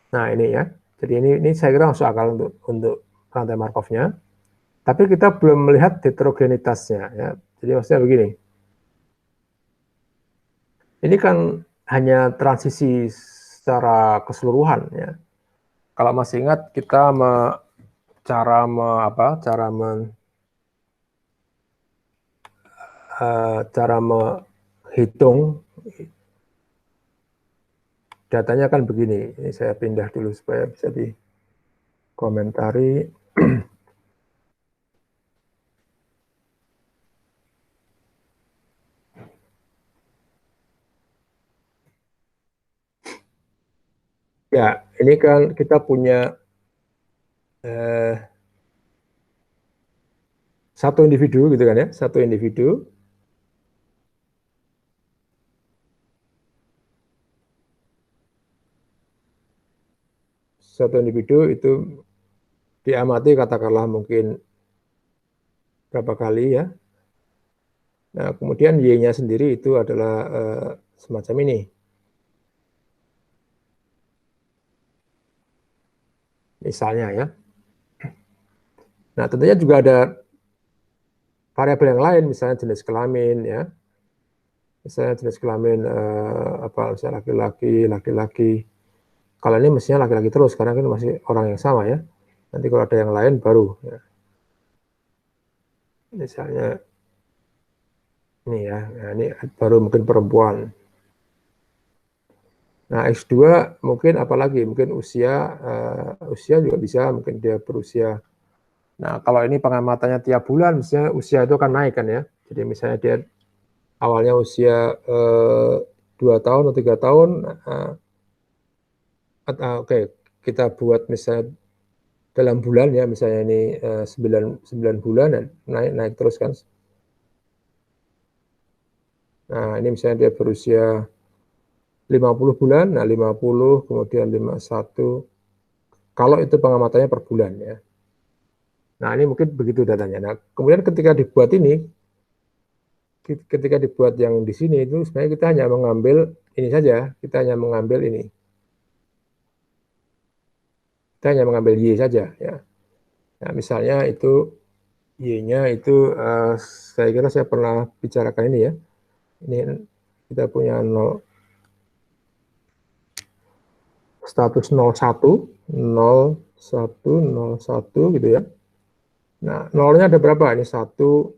[SPEAKER 1] Nah ini ya. Jadi ini saya kira masuk akal untuk rantai Markov-nya. Tapi kita belum melihat heterogenitasnya. Ya. Jadi maksudnya begini. Ini kan hanya transisi secara keseluruhan. Ya. Kalau masih ingat kita cara menghitung datanya kan begini. Ini saya pindah dulu supaya bisa dikomentari. Ya, ini kan kita punya satu individu gitu kan ya, satu individu. Satu individu itu diamati katakanlah mungkin berapa kali ya. Nah, kemudian Y-nya sendiri itu adalah semacam ini. Misalnya ya. Nah, tentunya juga ada variabel yang lain, misalnya jenis kelamin ya. Misalnya jenis kelamin misalnya laki-laki. Kalau ini mestinya laki-laki terus karena kan masih orang yang sama ya. Nanti kalau ada yang lain baru ya. Misalnya ini ya, nah, ini baru mungkin perempuan. Nah, X2 mungkin apalagi, mungkin usia juga bisa, mungkin dia berusia. Nah, kalau ini pengamatannya tiap bulan, misalnya usia itu akan naik kan ya. Jadi misalnya dia awalnya usia 2 tahun atau 3 tahun, oke, kita buat misalnya dalam bulan ya, misalnya ini 9 bulan, naik terus kan. Nah, ini misalnya dia berusia 50 bulan, nah 50, kemudian 51, kalau itu pengamatannya per bulan ya. Nah ini mungkin begitu datanya. Nah kemudian ketika dibuat yang di sini itu sebenarnya kita hanya mengambil ini saja, kita hanya mengambil ini. Kita hanya mengambil Y saja ya. Nah misalnya itu Y-nya itu saya kira saya pernah bicarakan ini ya. Ini kita punya 0, status 01, 01, 01 gitu ya. Nah, nolnya ada berapa? Ini satu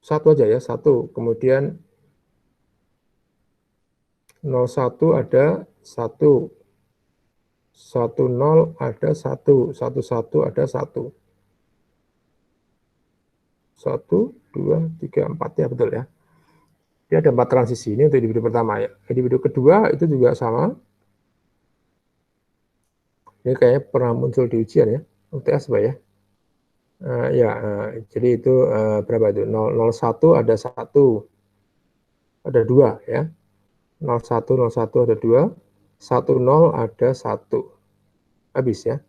[SPEAKER 1] aja ya, satu. Kemudian 01 ada 1, 10 ada 1, 11 ada 1. 1, 2, 3, 4 ya betul ya. Dia ada 4 transisi ini untuk individu pertama ya. Individu kedua itu juga sama. Ini kayaknya pernah muncul di ujian ya, UTS Pak ya. Jadi itu berapa itu? 01 ada 1, ada 2 ya. 01 ada 2, 10 ada 1. Habis ya.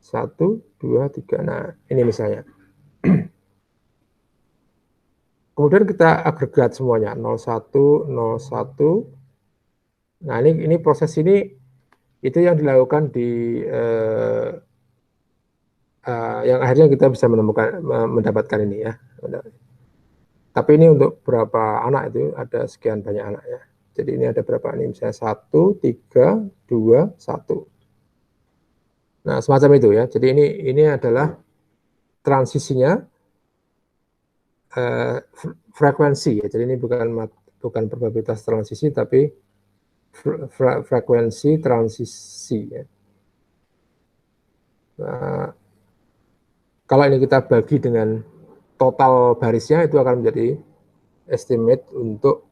[SPEAKER 1] 1, 2, 3. Nah, ini misalnya. kemudian kita agregat semuanya 01, 01. Nah, ini proses ini itu yang dilakukan di yang akhirnya kita bisa mendapatkan ini ya. Tapi ini untuk berapa anak itu ada sekian banyak anak ya. Jadi ini ada berapa ini misalnya 1, 3, 2, 1. Nah, semacam itu ya. Jadi ini adalah transisinya frekuensi ya. Jadi ini bukan probabilitas transisi tapi frekuensi transisi ya. Nah, kalau ini kita bagi dengan total barisnya itu akan menjadi estimate untuk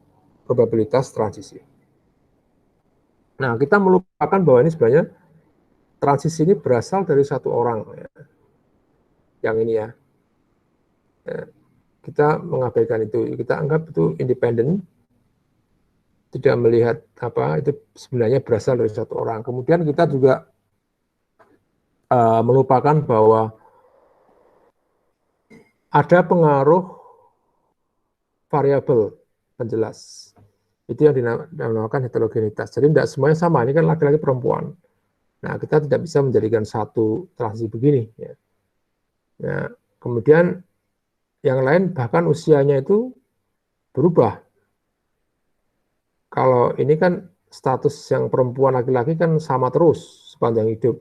[SPEAKER 1] probabilitas transisi. Nah, kita melupakan bahwa ini sebenarnya transisi ini berasal dari satu orang ya. Yang ini ya. Kita mengabaikan itu, kita anggap itu independen, tidak melihat apa itu sebenarnya berasal dari satu orang. Kemudian kita juga melupakan bahwa ada pengaruh variabel penjelas. Itu yang dinamakan heterogenitas. Jadi tidak semuanya sama, ini kan laki-laki perempuan. Nah, kita tidak bisa menjadikan satu transisi begini. Ya. Nah, kemudian yang lain bahkan usianya itu berubah. Kalau ini kan status yang perempuan laki-laki kan sama terus sepanjang hidup.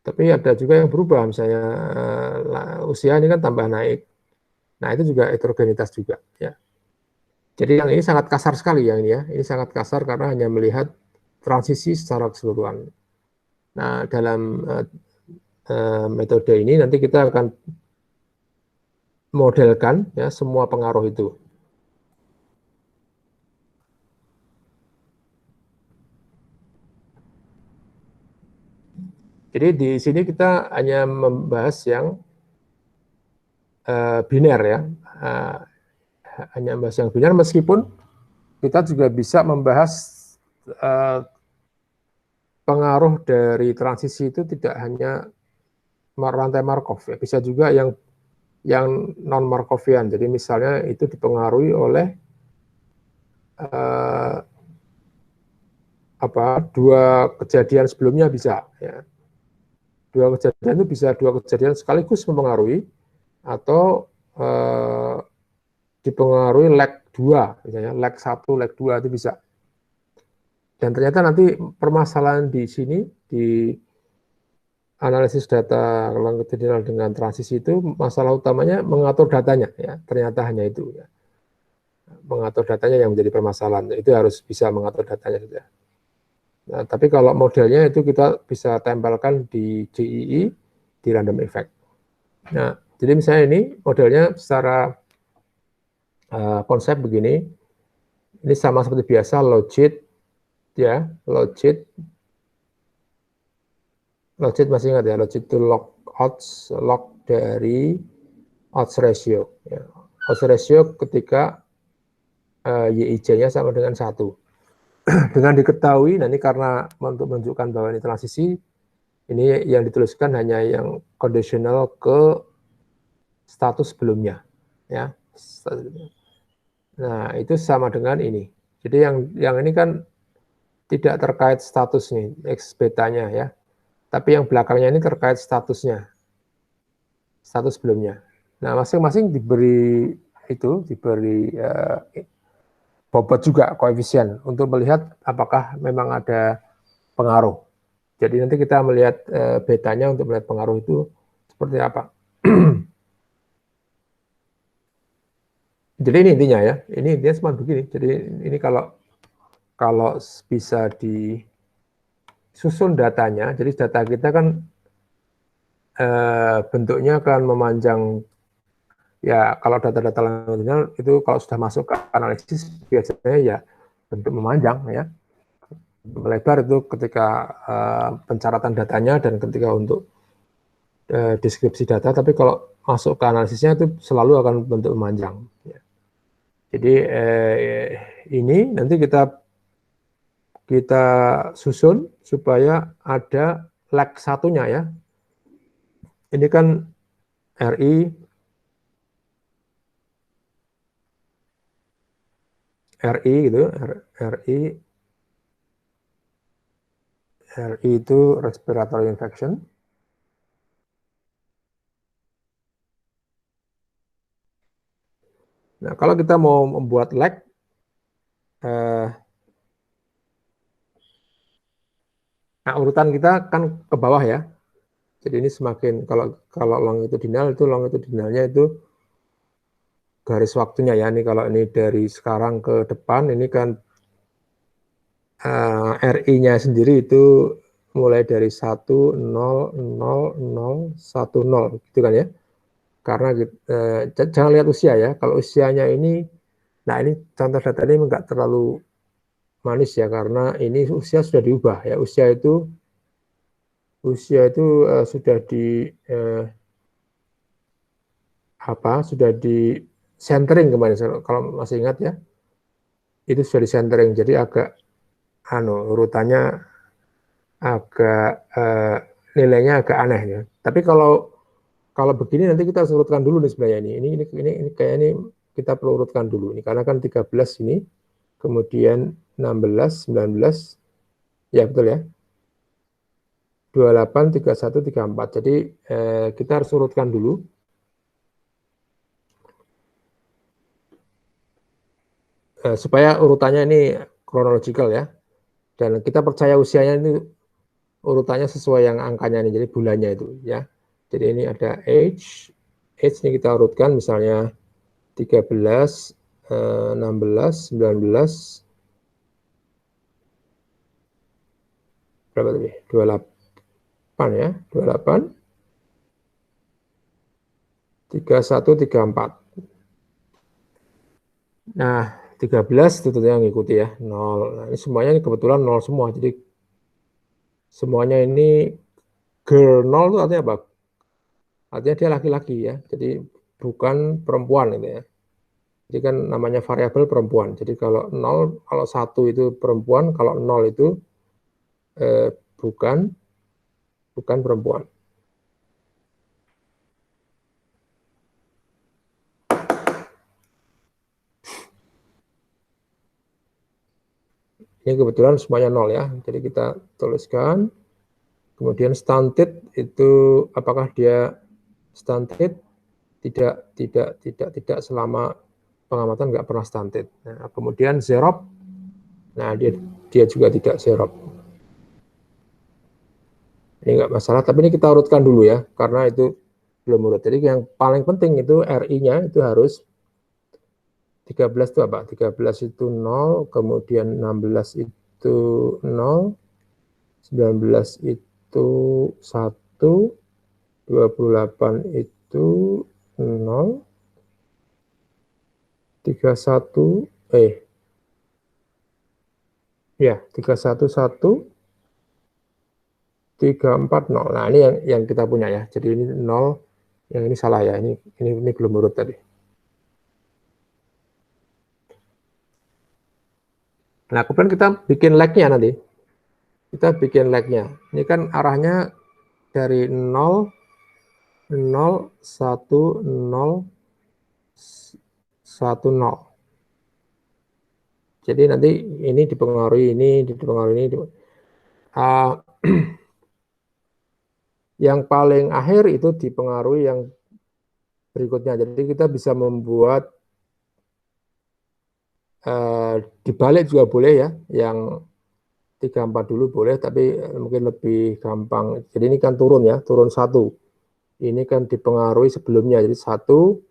[SPEAKER 1] Tapi ada juga yang berubah, misalnya usia ini kan tambah naik. Nah, itu juga heterogenitas juga. Ya. Jadi yang ini sangat kasar sekali yang ini ya. Ini sangat kasar karena hanya melihat transisi secara keseluruhan. Nah, dalam metode ini nanti kita akan modelkan ya semua pengaruh itu. Jadi di sini kita hanya membahas yang biner ya, hanya membahas yang biner meskipun kita juga bisa membahas pengaruh dari transisi itu tidak hanya rantai Markov ya, bisa juga yang non Markovian. Jadi misalnya itu dipengaruhi oleh dua kejadian sebelumnya bisa ya. Dua kejadian itu bisa dua kejadian sekaligus mempengaruhi atau dipengaruhi leg 2 misalnya leg 1, leg 2 itu bisa. Dan ternyata nanti permasalahan di sini di analisis data longitudinal dengan transisi itu masalah utamanya mengatur datanya ya. Ternyata hanya itu ya. Mengatur datanya yang menjadi permasalahan. Itu harus bisa mengatur datanya saja. Nah, tapi kalau modelnya itu kita bisa tempelkan di GEE di random effect. Nah, jadi misalnya ini modelnya secara konsep begini. Ini sama seperti biasa logit ya, logit masih ingat ya, logit itu log dari odds ratio. Ya. Odds ratio ketika YIJ-nya sama dengan 1. Dengan diketahui, nah ini karena untuk menunjukkan bahwa ini transisi, ini yang dituliskan hanya yang conditional ke status sebelumnya. Ya. Nah, itu sama dengan ini. Jadi yang ini kan tidak terkait status nih, X betanya ya. Tapi yang belakangnya ini terkait statusnya. Status sebelumnya. Nah, masing-masing diberi bobot juga koefisien untuk melihat apakah memang ada pengaruh. Jadi nanti kita melihat betanya untuk melihat pengaruh itu seperti apa. Jadi ini intinya ya, ini intinya cuma begini. Jadi ini kalau bisa disusun datanya, jadi data kita kan bentuknya akan memanjang. Ya, kalau data-data longitudinal itu kalau sudah masuk ke analisis biasanya ya bentuk memanjang ya. Melebar itu ketika pencaratan datanya dan ketika untuk deskripsi data, tapi kalau masuk ke analisisnya itu selalu akan bentuk memanjang. Ya. Jadi ini nanti kita susun supaya ada leg satunya ya. Ini kan RI RI gitu, RI itu respiratory infection. Nah, kalau kita mau membuat lag, nah urutan kita kan ke bawah ya. Jadi ini semakin kalau longitudinal itu longitudinalnya itu garis waktunya ya. Ini kalau ini dari sekarang ke depan ini kan RI-nya sendiri itu mulai dari 1, 0, 0, 0, 1, 0 gitu kan ya. Karena jangan lihat usia ya. Kalau usianya ini, nah ini contoh data ini enggak terlalu manis ya karena ini usia sudah diubah ya. Usia itu sudah di sudah di centering kemarin kalau masih ingat ya. Itu sudah di centering jadi agak urutannya agak nilainya agak aneh ya. Tapi kalau begini nanti kita harus urutkan dulu nih sebenarnya ini kayak ini kita perlu urutkan dulu ini karena kan 13 ini kemudian 16 19 ya betul ya 28 31 34 jadi kita harus urutkan dulu supaya urutannya ini kronologikal ya dan kita percaya usianya ini urutannya sesuai yang angkanya ini jadi bulannya itu ya. Jadi ini ada age ini kita urutkan misalnya 13, 16, 19, berapa tadi? 28 ya, 28, 31, 34. Nah, 13 tentunya yang ngikuti ya, 0. Nah, ini semuanya ini kebetulan 0 semua. Jadi semuanya ini girl 0 itu artinya apa? Artinya dia laki-laki ya. Jadi bukan perempuan gitu ya. Jadi kan namanya variabel perempuan. Jadi kalau 0, kalau 1 itu perempuan, kalau 0 itu bukan perempuan. Ini kebetulan semuanya 0 ya. Jadi kita tuliskan. Kemudian stunted itu apakah dia stunted? Tidak selama pengamatan nggak pernah stunted. Nah, kemudian zerop. Nah, dia juga tidak zerop. Ini nggak masalah, tapi ini kita urutkan dulu ya, karena itu belum urut. Jadi yang paling penting itu RI-nya itu harus 13 itu apa? 13 itu 0, kemudian 16 itu 0, 19 itu 1, 28 itu 0, 31, ya 31 1, 34 0. Nah ini yang kita punya ya. Jadi ini 0, yang ini salah ya. Ini belum urut tadi. Nah kemudian kita bikin lag-nya nanti. Kita bikin lag-nya. Ini kan arahnya dari 0, 0, 1, 0, 1, 0. Jadi nanti ini dipengaruhi ini, dipengaruhi ini. Yang paling akhir itu dipengaruhi yang berikutnya. Jadi kita bisa membuat dibalik juga boleh ya. Yang 34 dulu boleh, tapi mungkin lebih gampang. Jadi ini kan turun ya, turun 1. Ini kan dipengaruhi sebelumnya. Jadi 1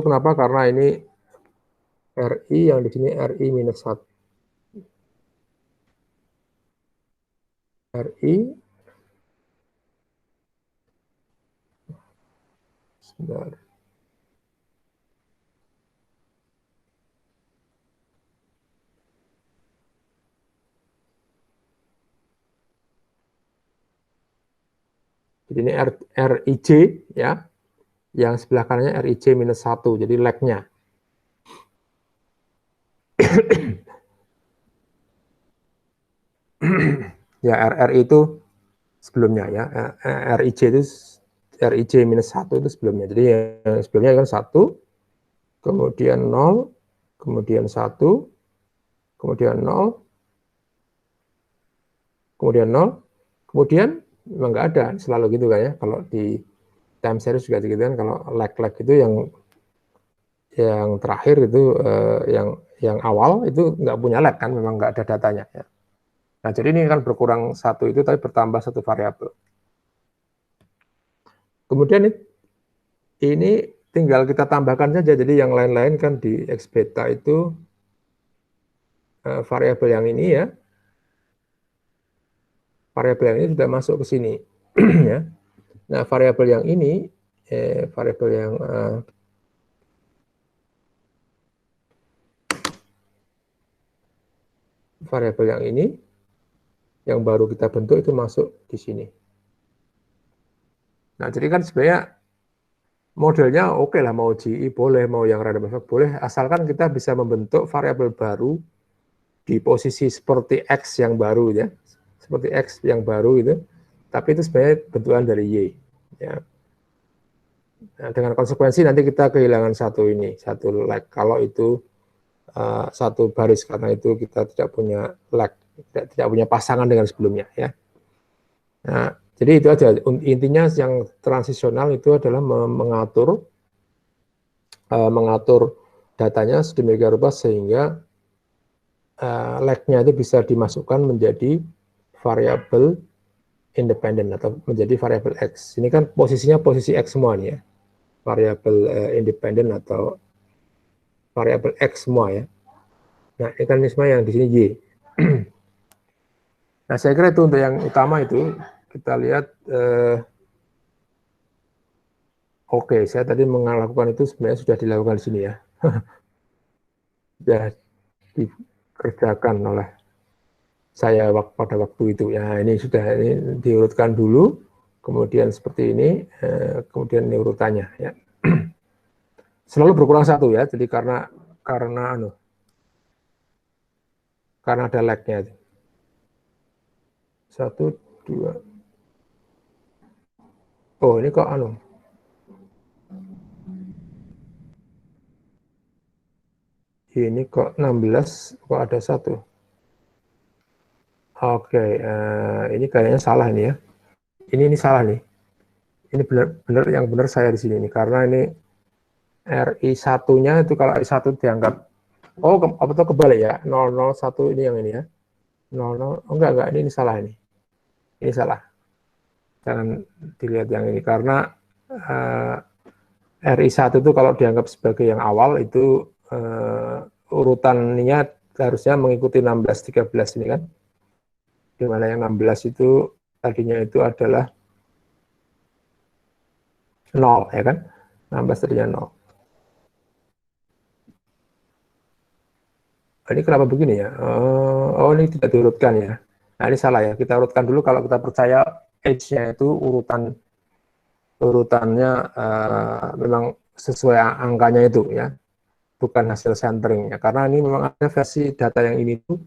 [SPEAKER 1] kenapa? Karena ini RI yang di sini RI minus 1. RI sebentar. Jadi ini RIJ ya. Yang sebelah kanannya RIJ minus 1. Jadi lag-nya. Ya RRI itu sebelumnya ya. RIJ itu RIJ minus 1 itu sebelumnya. Jadi yang sebelumnya kan 1, kemudian 0, kemudian 1, kemudian 0, kemudian 0, kemudian memang nggak ada, selalu gitu kan ya. Kalau di time series juga gitu kan, kalau lag itu yang terakhir itu yang awal itu nggak punya lag kan, memang nggak ada datanya ya. Nah, jadi ini kan berkurang satu itu tapi bertambah satu variabel. Kemudian ini tinggal kita tambahkan saja, jadi yang lain-lain kan di X beta itu variabel yang ini ya, variabel yang ini sudah masuk ke sini ya. Nah, variabel yang ini variabel yang variabel yang ini yang baru kita bentuk itu masuk di sini. Nah, jadi kan sebenarnya modelnya oke lah, mau GE boleh, mau yang random effect boleh, asalkan kita bisa membentuk variabel baru di posisi seperti X yang baru ya, seperti X yang baru itu, tapi itu sebenarnya bentukan dari Y ya. Nah, dengan konsekuensi nanti kita kehilangan satu ini, satu lag kalau itu satu baris, karena itu kita tidak punya lag, tidak punya pasangan dengan sebelumnya ya. Nah, jadi itu aja intinya, yang transisional itu adalah mengatur datanya sedemikian rupa sehingga lag-nya itu bisa dimasukkan menjadi variabel independen atau menjadi variabel X. Ini kan posisinya posisi X semua nih ya, variabel independen atau variabel X semua ya. Nah, mekanisme yang di sini Y. Nah, saya kira itu untuk yang utama itu. Kita lihat, oke, saya tadi melakukan itu sebenarnya sudah dilakukan di sini ya. Sudah dikerjakan oleh saya pada waktu itu. Ya, ini sudah diurutkan dulu, kemudian seperti ini, kemudian ini urutannya ya. Selalu berkurang satu ya, jadi karena ada lag-nya. 1, 2. Oh, ini kok ini kok 16, kok ada 1. Oke, ini kayaknya salah ini ya. Ini salah nih. Ini benar yang benar saya di sini nih, karena ini RI 1-nya itu kalau RI 1 dianggap, apa tuh kebalik ya, 001 ini yang ini ya. 00, enggak, ini salah ini. Ini salah. Jangan dilihat yang ini, karena RI 1 itu kalau dianggap sebagai yang awal itu urutannya harusnya mengikuti 16, 13 ini kan. Di mana yang 16 itu tadinya itu adalah 0 ya kan. 16 tadinya 0. Ini kenapa begini ya? Oh, ini tidak diurutkan ya. Nah, ini salah ya. Kita urutkan dulu, kalau kita percaya age-nya itu urutannya memang sesuai angkanya itu ya, bukan hasil centering ya. Karena ini memang ada versi data yang ini tuh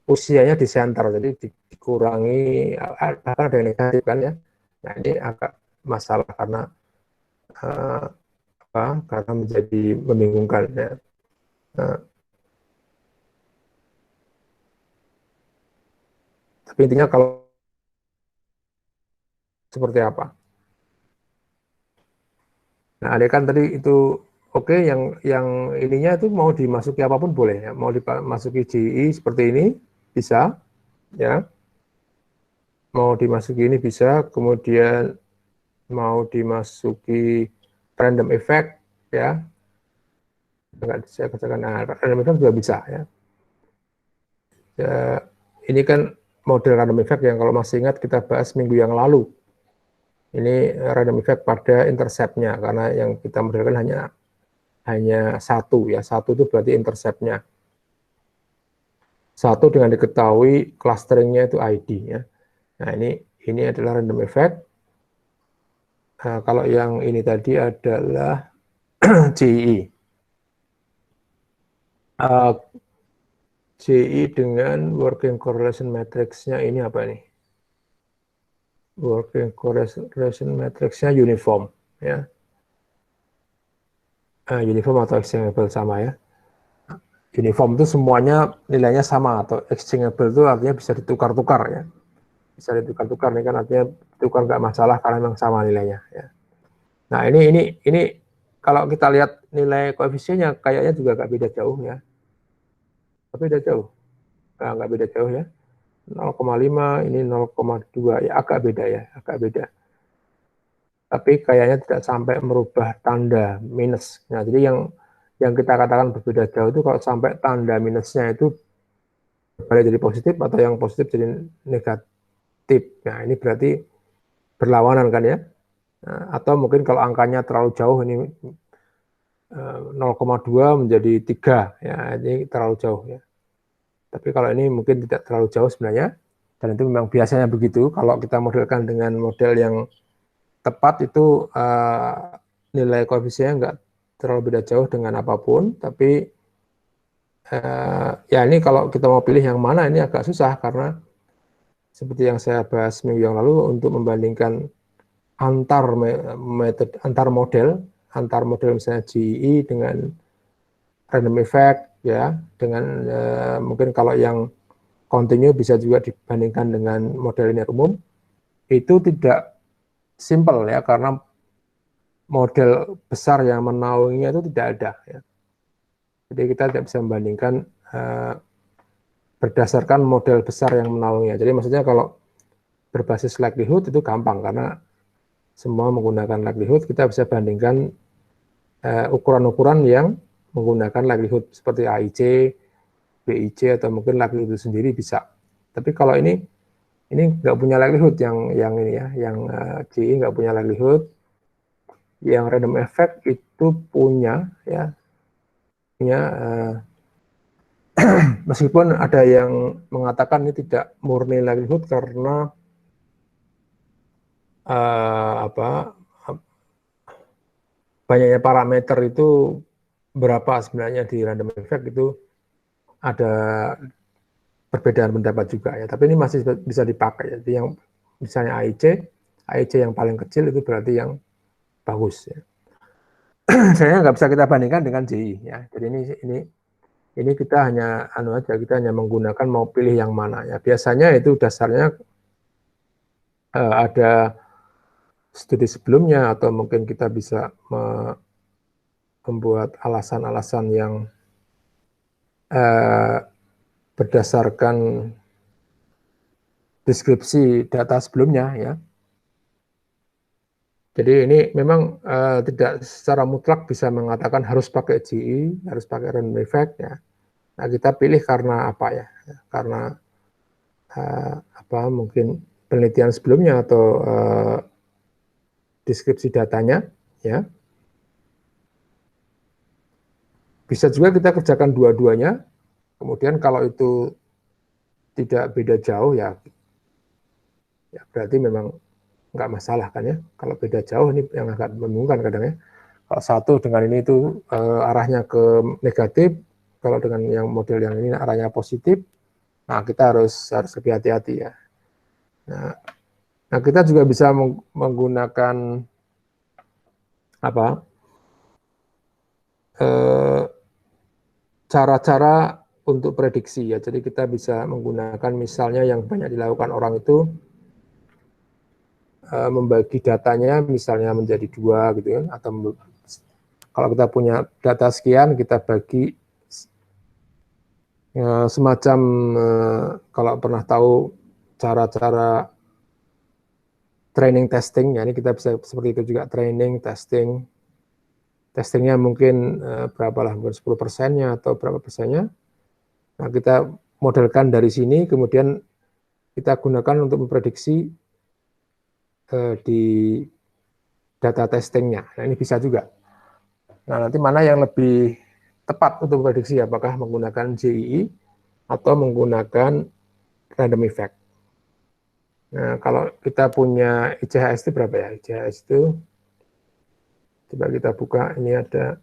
[SPEAKER 1] usianya di center, jadi dikurangi, bahkan ada yang negatif kan ya. Nah, ini agak masalah karena karena menjadi membingungkan ya. Tapi intinya kalau seperti apa? Nah, ada kan tadi itu oke, yang ininya itu mau dimasuki apapun boleh ya, mau dimasuki GI seperti ini bisa ya, mau dimasuki ini bisa, kemudian mau dimasuki random effect ya, enggak saya katakan random effect juga bisa ya. Ini kan model random effect yang kalau masih ingat kita bahas minggu yang lalu. Ini random effect pada intercept-nya, karena yang kita modelkan hanya satu ya, satu itu berarti intercept-nya. Satu dengan diketahui clusteringnya itu ID ya. Nah, ini adalah random effect. Nah, kalau yang ini tadi adalah GE. GE dengan working correlation matrix-nya ini apa nih? Working correlation matrix-nya uniform ya. uniform atau exchangeable sama ya. Uniform itu semuanya nilainya sama, atau exchangeable itu artinya bisa ditukar-tukar ya. Bisa ditukar-tukar, ini kan artinya tukar nggak masalah karena memang sama nilainya ya. Nah ini kalau kita lihat nilai koefisiennya kayaknya juga nggak beda jauh ya. Tapi beda jauh, nggak beda jauh ya. 0,5 ini 0,2 ya, agak beda ya, agak beda. Tapi kayaknya tidak sampai merubah tanda minus. Nah, jadi yang kita katakan berbeda jauh itu kalau sampai tanda minusnya itu balik jadi positif atau yang positif jadi negatif. Nah, ini berarti berlawanan kan ya. Nah, atau mungkin kalau angkanya terlalu jauh, ini 0,2 menjadi 3 ya, ini terlalu jauh ya. Tapi kalau ini mungkin tidak terlalu jauh sebenarnya, dan itu memang biasanya begitu. Kalau kita modelkan dengan model yang tepat itu nilai koefisiennya nggak terlalu beda jauh dengan apapun, tapi ya ini kalau kita mau pilih yang mana ini agak susah, karena seperti yang saya bahas minggu yang lalu, untuk membandingkan antar model misalnya GE dengan random effect ya, dengan mungkin kalau yang continue bisa juga dibandingkan dengan model linear umum, itu tidak simple ya, karena model besar yang menaunginya itu tidak ada ya. Jadi kita tidak bisa membandingkan berdasarkan model besar yang menaunginya. Jadi maksudnya kalau berbasis likelihood itu gampang, karena semua menggunakan likelihood, kita bisa bandingkan ukuran-ukuran yang menggunakan likelihood seperti AIC, BIC, atau mungkin likelihood itu sendiri bisa. Tapi kalau ini nggak punya likelihood, yang ini ya, yang GE nggak punya likelihood, yang random effect itu punya ya, punya meskipun ada yang mengatakan ini tidak murni likelihood karena apa, banyaknya parameter itu berapa sebenarnya di random effect itu ada perbedaan pendapat juga ya. Tapi ini masih bisa dipakai. Jadi yang misalnya AIC yang paling kecil itu berarti yang bagus ya. Saya nggak bisa kita bandingkan dengan JI ya. Jadi ini kita hanya kita hanya menggunakan mau pilih yang mana ya. Biasanya itu dasarnya ada studi sebelumnya, atau mungkin kita bisa membuat alasan-alasan yang berdasarkan deskripsi data sebelumnya ya. Jadi ini memang tidak secara mutlak bisa mengatakan harus pakai GE, harus pakai random effect ya. Nah, kita pilih karena apa ya? Karena apa, mungkin penelitian sebelumnya atau deskripsi datanya ya. Bisa juga kita kerjakan dua-duanya. Kemudian kalau itu tidak beda jauh ya berarti memang nggak masalah kan ya. Kalau beda jauh ini yang agak membingungkan kadang ya. Kalau satu dengan ini itu arahnya ke negatif, kalau dengan yang model yang ini arahnya positif, nah kita harus lebih hati-hati ya. Nah kita juga bisa menggunakan apa cara-cara untuk prediksi ya. Jadi kita bisa menggunakan misalnya yang banyak dilakukan orang itu membagi datanya misalnya menjadi 2 gitu kan, atau kalau kita punya data sekian kita bagi semacam kalau pernah tahu cara-cara training testing ya, ini kita bisa seperti itu juga, training testingnya mungkin berapa lah, mungkin 10%-nya atau berapa persennya. Nah kita modelkan dari sini, kemudian kita gunakan untuk memprediksi di data testingnya. Nah ini bisa juga. Nah nanti mana yang lebih tepat untuk prediksi, apakah menggunakan GEE atau menggunakan random effect. Nah kalau kita punya ICHS itu berapa ya? ICHS itu coba kita buka, ini ada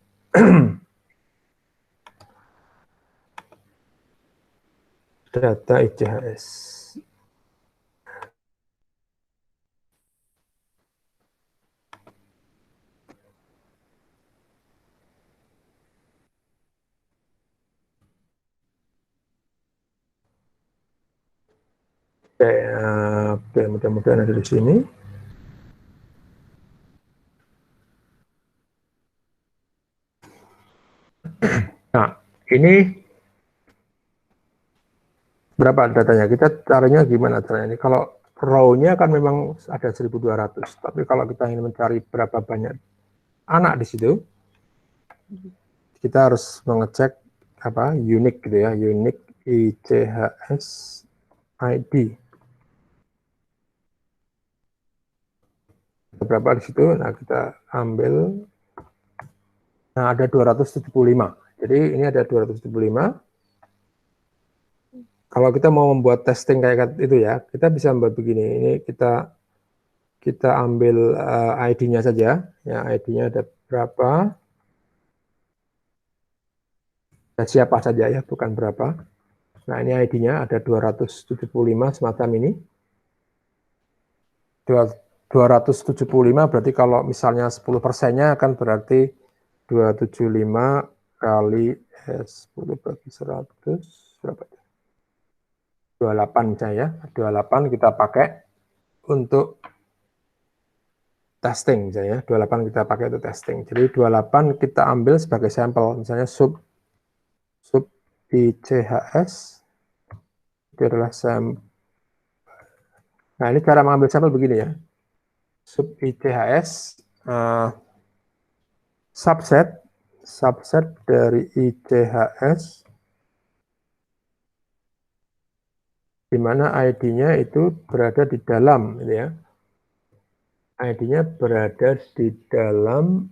[SPEAKER 1] data ICHS. Oke, mudah-mudahan ada di sini. Nah, ini berapa datanya? Kita caranya gimana caranya ini? Kalau row-nya kan memang ada 1.200, tapi kalau kita ingin mencari berapa banyak anak di situ, kita harus mengecek apa? Unique gitu ya, unique ICHS ID. Berapa di situ? Nah, kita ambil. Nah, ada 275. Jadi ini ada 275. Kalau kita mau membuat testing kayak itu ya, kita bisa membuat begini. Ini kita ambil ID-nya saja. Ya, ID-nya ada berapa? Dan siapa saja ya, bukan berapa. Nah, ini ID-nya ada 275 semacam ini. 275 berarti kalau misalnya 10%-nya kan berarti 275 kali 10 bagi 100 berapa? 28 misalnya ya. 28 kita pakai untuk testing misalnya. 28 kita pakai untuk testing. Jadi 28 kita ambil sebagai sampel, misalnya sub ICHS itu adalah sampel. Nah, ini cara mengambil sampel begini ya. Sub ICHS subset dari ICHS di mana ID-nya itu berada di dalam gitu ya. ID-nya berada di dalam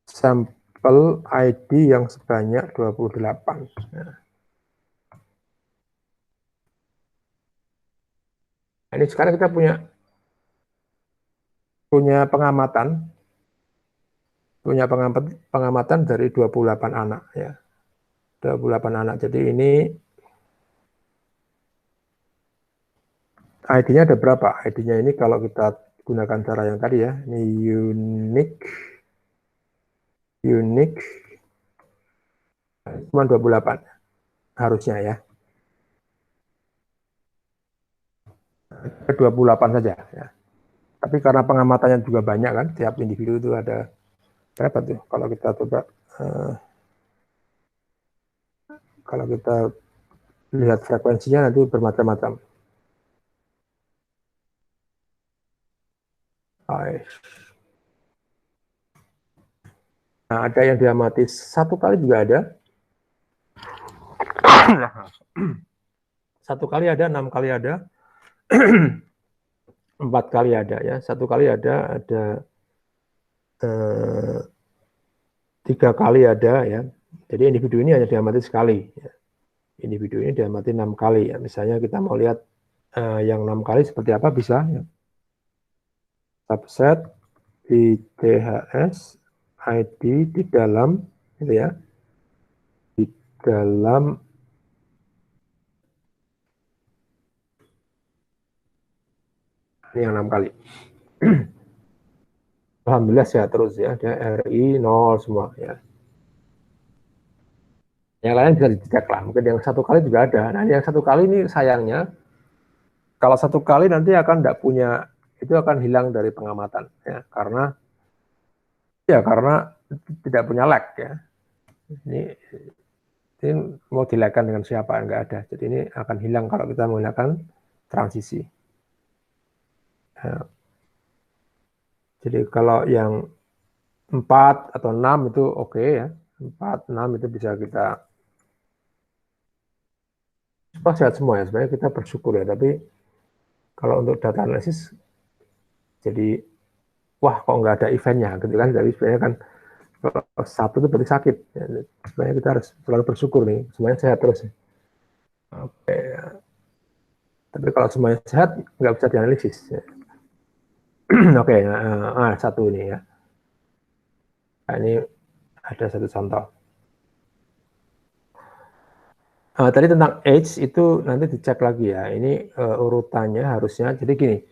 [SPEAKER 1] sampel ID yang sebanyak 28. Nah, ini sekarang kita punya pengamatan dari 28 anak ya. 28 anak. Jadi ini ID-nya ada berapa? ID-nya ini kalau kita gunakan cara yang tadi ya, ini unique cuma 28 harusnya ya. 28 saja ya. Tapi karena pengamatannya juga banyak kan, tiap individu itu ada berapa tuh? Kalau kita coba kalau kita lihat frekuensinya nanti bermacam-macam. Nah, ada yang diamati 1 kali juga ada. 1 kali ada, 6 kali ada, 4 kali ada ya. 1 kali ada 3 kali ada ya. Jadi individu ini hanya diamati sekali. Ya. Individu ini diamati 6 kali ya. Misalnya kita mau lihat yang 6 kali seperti apa bisa ya. Subset ICHS ID di dalam gitu ya. Di dalam ini yang 6 kali. Alhamdulillah sehat terus ya. Dia RI 0 semua ya. Yang lain bisa dicek lah. Mungkin yang 1 kali juga ada. Nah, yang 1 kali ini sayangnya kalau 1 kali nanti akan tidak punya, itu akan hilang dari pengamatan ya, karena tidak punya lag ya. Ini mau dilagkan dengan siapa, enggak ada. Jadi ini akan hilang kalau kita menggunakan transisi. Ya. Jadi kalau yang 4 atau 6 itu oke ya. 4, 6 itu bisa kita sehat semua ya. Sebenarnya kita bersyukur ya, tapi kalau untuk data analisis jadi wah kok nggak ada eventnya gitu kan. Jadi sebenarnya kan kalau 1 itu berarti sakit ya. Sebenarnya kita harus selalu bersyukur nih semuanya sehat terus ya. Oke ya. Tapi kalau semuanya sehat nggak bisa dianalisis ya. Oke, 1 ini ya. Nah, ini ada 1 contoh. Tadi tentang age itu nanti dicek lagi ya. Ini urutannya harusnya jadi gini.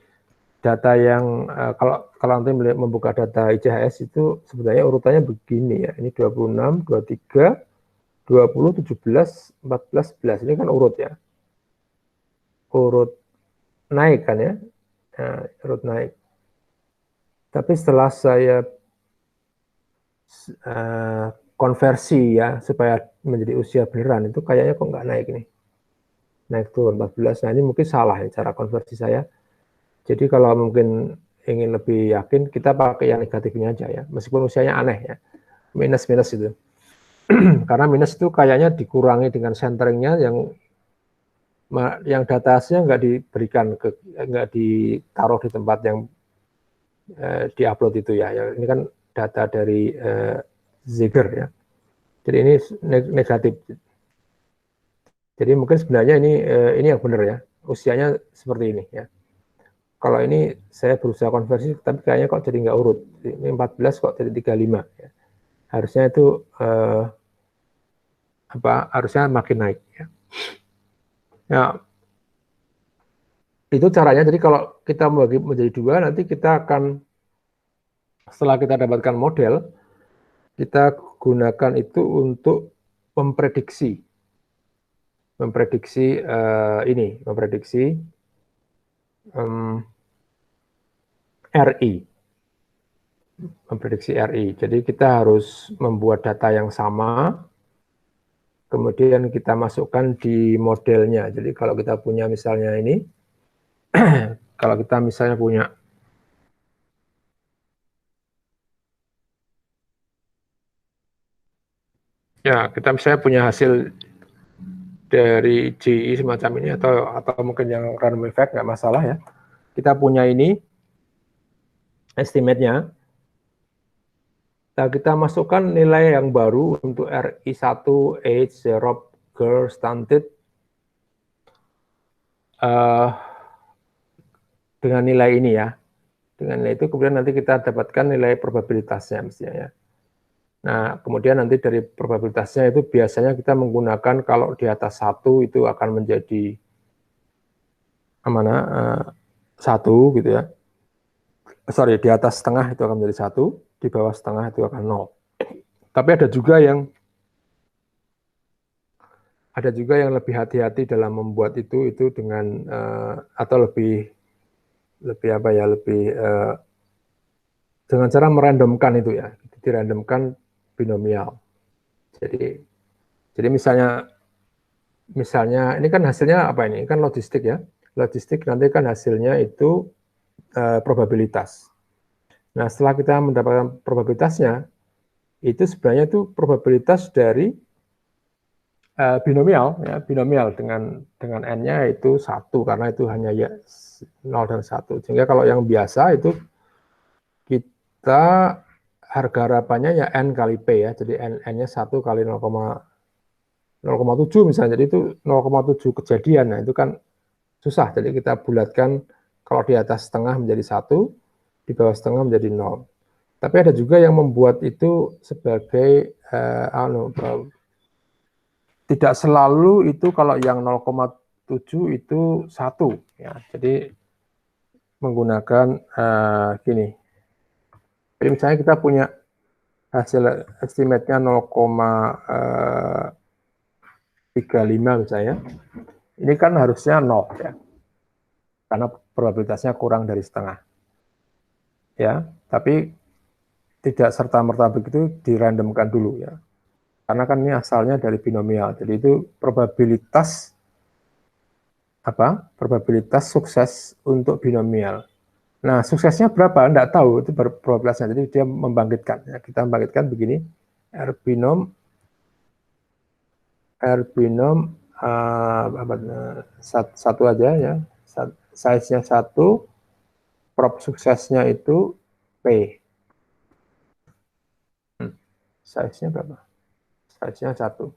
[SPEAKER 1] Data yang kalau nanti membuka data ICHS itu sebenarnya urutannya begini ya. Ini 26, 23, 20, 17, 14, 11. Ini kan urut ya. Urut naik kan ya. Nah, urut naik. Tapi setelah saya konversi ya supaya menjadi usia beneran, itu kayaknya kok nggak naik nih. Naik turun 14. Nah, ini mungkin salah ya cara konversi saya. Jadi kalau mungkin ingin lebih yakin, kita pakai yang negatifnya aja ya. Meskipun usianya aneh ya. Minus-minus itu. Karena minus itu kayaknya dikurangi dengan centeringnya yang datasnya nggak diberikan, nggak ditaruh di tempat yang diupload itu ya. Ini kan data dari Zigger ya. Jadi ini negatif. Jadi mungkin sebenarnya ini yang benar ya. Usianya seperti ini ya. Kalau ini saya berusaha konversi, tapi kayaknya kok jadi nggak urut. Ini 14 kok jadi 35 ya. Harusnya itu harusnya makin naik ya. Ya, itu caranya. Jadi kalau kita membagi menjadi dua, nanti kita akan setelah kita dapatkan model, kita gunakan itu untuk memprediksi RI, memprediksi RI. Jadi kita harus membuat data yang sama, kemudian kita masukkan di modelnya. Jadi kalau kita punya misalnya ini, kalau kita misalnya punya kita misalnya punya hasil dari GI semacam ini atau mungkin yang random effect, nggak masalah ya. Kita punya ini estimate-nya. Nah, kita masukkan nilai yang baru untuk RI1, age, zero, girl, stunted dengan nilai ini ya. Dengan nilai itu kemudian nanti kita dapatkan nilai probabilitasnya mestinya ya. Nah, kemudian nanti dari probabilitasnya itu biasanya kita menggunakan kalau di atas 1 itu akan menjadi satu gitu ya. Sorry, di atas setengah itu akan menjadi 1, di bawah setengah itu akan 0. Tapi ada juga yang lebih hati-hati dalam membuat itu dengan atau lebih dengan cara merandomkan itu ya, dirandomkan binomial. Jadi misalnya ini kan hasilnya apa ini? Kan logistik ya. Logistik nanti kan hasilnya itu probabilitas. Nah, setelah kita mendapatkan probabilitasnya, itu sebenarnya itu probabilitas dari binomial ya, binomial dengan n-nya itu 1 karena itu hanya ya 0 dan 1. Sehingga kalau yang biasa itu kita harga harapannya ya n kali p ya. Jadi n-nya 1 kali 0,7 misalnya. Jadi itu 0,7 kejadian. Nah, itu kan susah. Jadi kita bulatkan kalau di atas setengah menjadi 1, di bawah setengah menjadi 0. Tapi ada juga yang membuat itu sebagai tidak selalu itu kalau yang 0,7 itu 1 ya. Jadi menggunakan gini. Jadi misalnya kita punya hasil estimate-nya 0,35 misalnya. Ini kan harusnya 0 ya. Karena probabilitasnya kurang dari setengah. Ya, tapi tidak serta-merta begitu dirandomkan dulu ya. Karena kan ini asalnya dari binomial. Jadi itu probabilitas sukses untuk binomial. Nah, suksesnya berapa? Enggak tahu, itu probabilitasnya. Jadi dia membangkitkan. Ya, kita membangkitkan begini, R binom satu aja ya, size-nya 1, prop suksesnya itu P. Size-nya berapa? Size-nya 1.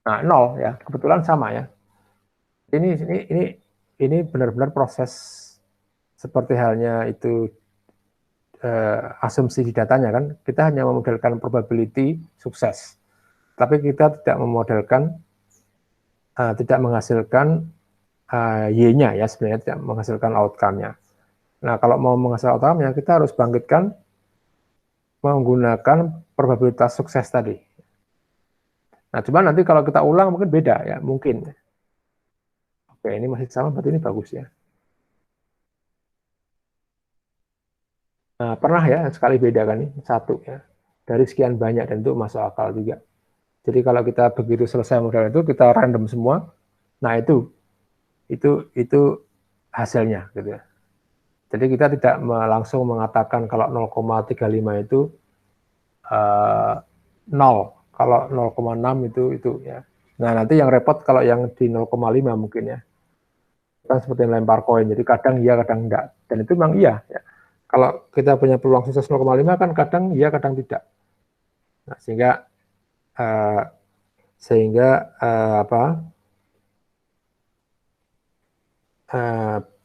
[SPEAKER 1] Nah, 0 ya, kebetulan sama ya. Ini benar-benar proses seperti halnya itu asumsi di datanya kan. Kita hanya memodelkan probability sukses. Tapi kita tidak memodelkan, tidak menghasilkan Y-nya ya, sebenarnya tidak menghasilkan outcome-nya. Nah, kalau mau menghasilkan outcome-nya, kita harus bangkitkan menggunakan probabilitas sukses tadi. Nah, cuma nanti kalau kita ulang mungkin beda ya, mungkin. Oke, ini masih sama, berarti ini bagus ya. Nah, pernah ya sekali beda kan ini satu ya dari sekian banyak dan itu masuk akal juga. Jadi kalau kita begitu selesai model itu kita random semua, nah itu hasilnya gitu ya. Jadi kita tidak langsung mengatakan kalau 0,35 itu 0, kalau 0,6 itu ya. Nah nanti yang repot kalau yang di 0,5 mungkin ya. Kan seperti lempar koin, jadi kadang iya kadang enggak. Dan itu memang iya ya. Kalau kita punya peluang sukses 0,5 kan kadang iya kadang tidak. Nah, sehingga apa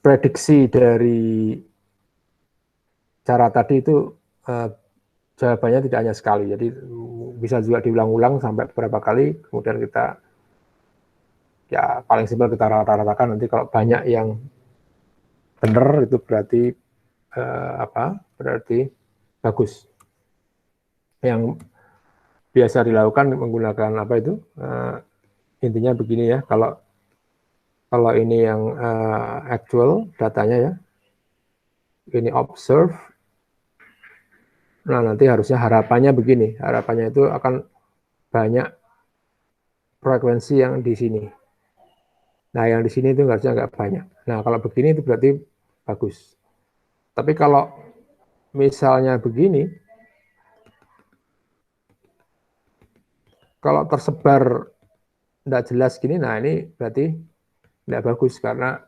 [SPEAKER 1] prediksi dari cara tadi itu jawabannya tidak hanya sekali, jadi bisa juga diulang-ulang sampai beberapa kali, kemudian kita ya paling simpel kita rata-ratakan, nanti kalau banyak yang benar itu berarti berarti bagus. Yang biasa dilakukan menggunakan apa itu intinya begini ya, kalau ini yang actual datanya ya, ini observe. Nah nanti harusnya harapannya begini, harapannya itu akan banyak frekuensi yang di sini. Nah yang di sini itu harusnya nggak banyak. Nah kalau begini itu berarti bagus. Tapi kalau misalnya begini, kalau tersebar tidak jelas gini, nah ini berarti tidak bagus karena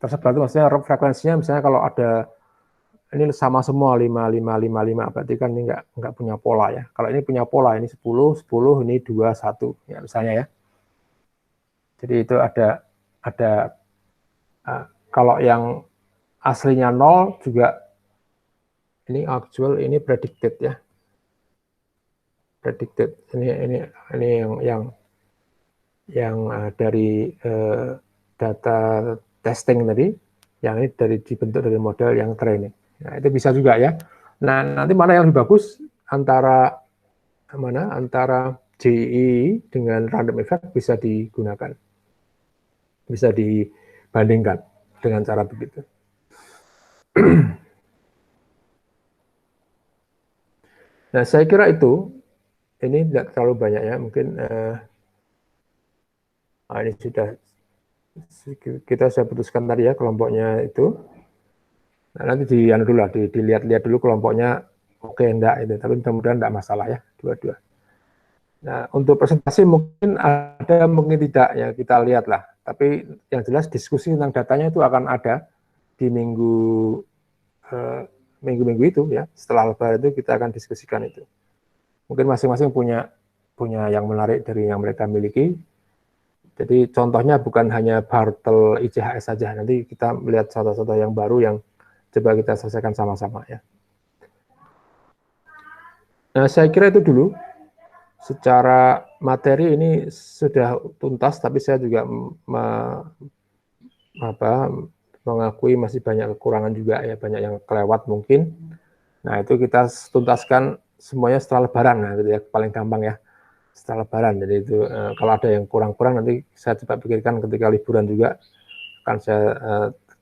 [SPEAKER 1] tersebar itu maksudnya frekuensinya misalnya kalau ada ini sama semua 5, 5, 5, 5, berarti kan ini nggak punya pola ya. Kalau ini punya pola, ini 10, 10, ini 2, 1, ya misalnya ya. Jadi itu ada kalau yang aslinya 0 juga ini actual, ini predicted ya. Predicted. Ini yang dari data testing tadi, yang ini dibentuk dari model yang training. Nah, itu bisa juga ya. Nah, nanti mana yang lebih bagus antara GE dengan random effect bisa digunakan. Bisa dibandingkan dengan cara begitu. Nah, saya kira ini tidak terlalu banyak ya, mungkin ini kita sudah putuskan tadi ya kelompoknya itu. Nah, nanti dilihat-lihat dulu kelompoknya oke enggak itu, tapi mudah-mudahan enggak masalah ya dua-dua. Nah, untuk presentasi mungkin ada, mungkin tidak ya, kita lihatlah. Tapi yang jelas diskusi tentang datanya itu akan ada di minggu-minggu itu ya. Setelah lebaran itu kita akan diskusikan itu. Mungkin masing-masing punya yang menarik dari yang mereka miliki. Jadi contohnya bukan hanya Bartel ICHS saja. Nanti kita melihat contoh-contoh yang baru yang coba kita selesaikan sama-sama ya. Nah, saya kira itu dulu. Secara materi ini sudah tuntas, tapi saya juga mengakui masih banyak kekurangan juga ya, banyak yang kelewat mungkin. Nah itu kita tuntaskan semuanya setelah Lebaran, nah gitu ya, paling gampang ya setelah Lebaran. Jadi itu kalau ada yang kurang-kurang nanti saya coba pikirkan ketika liburan juga akan saya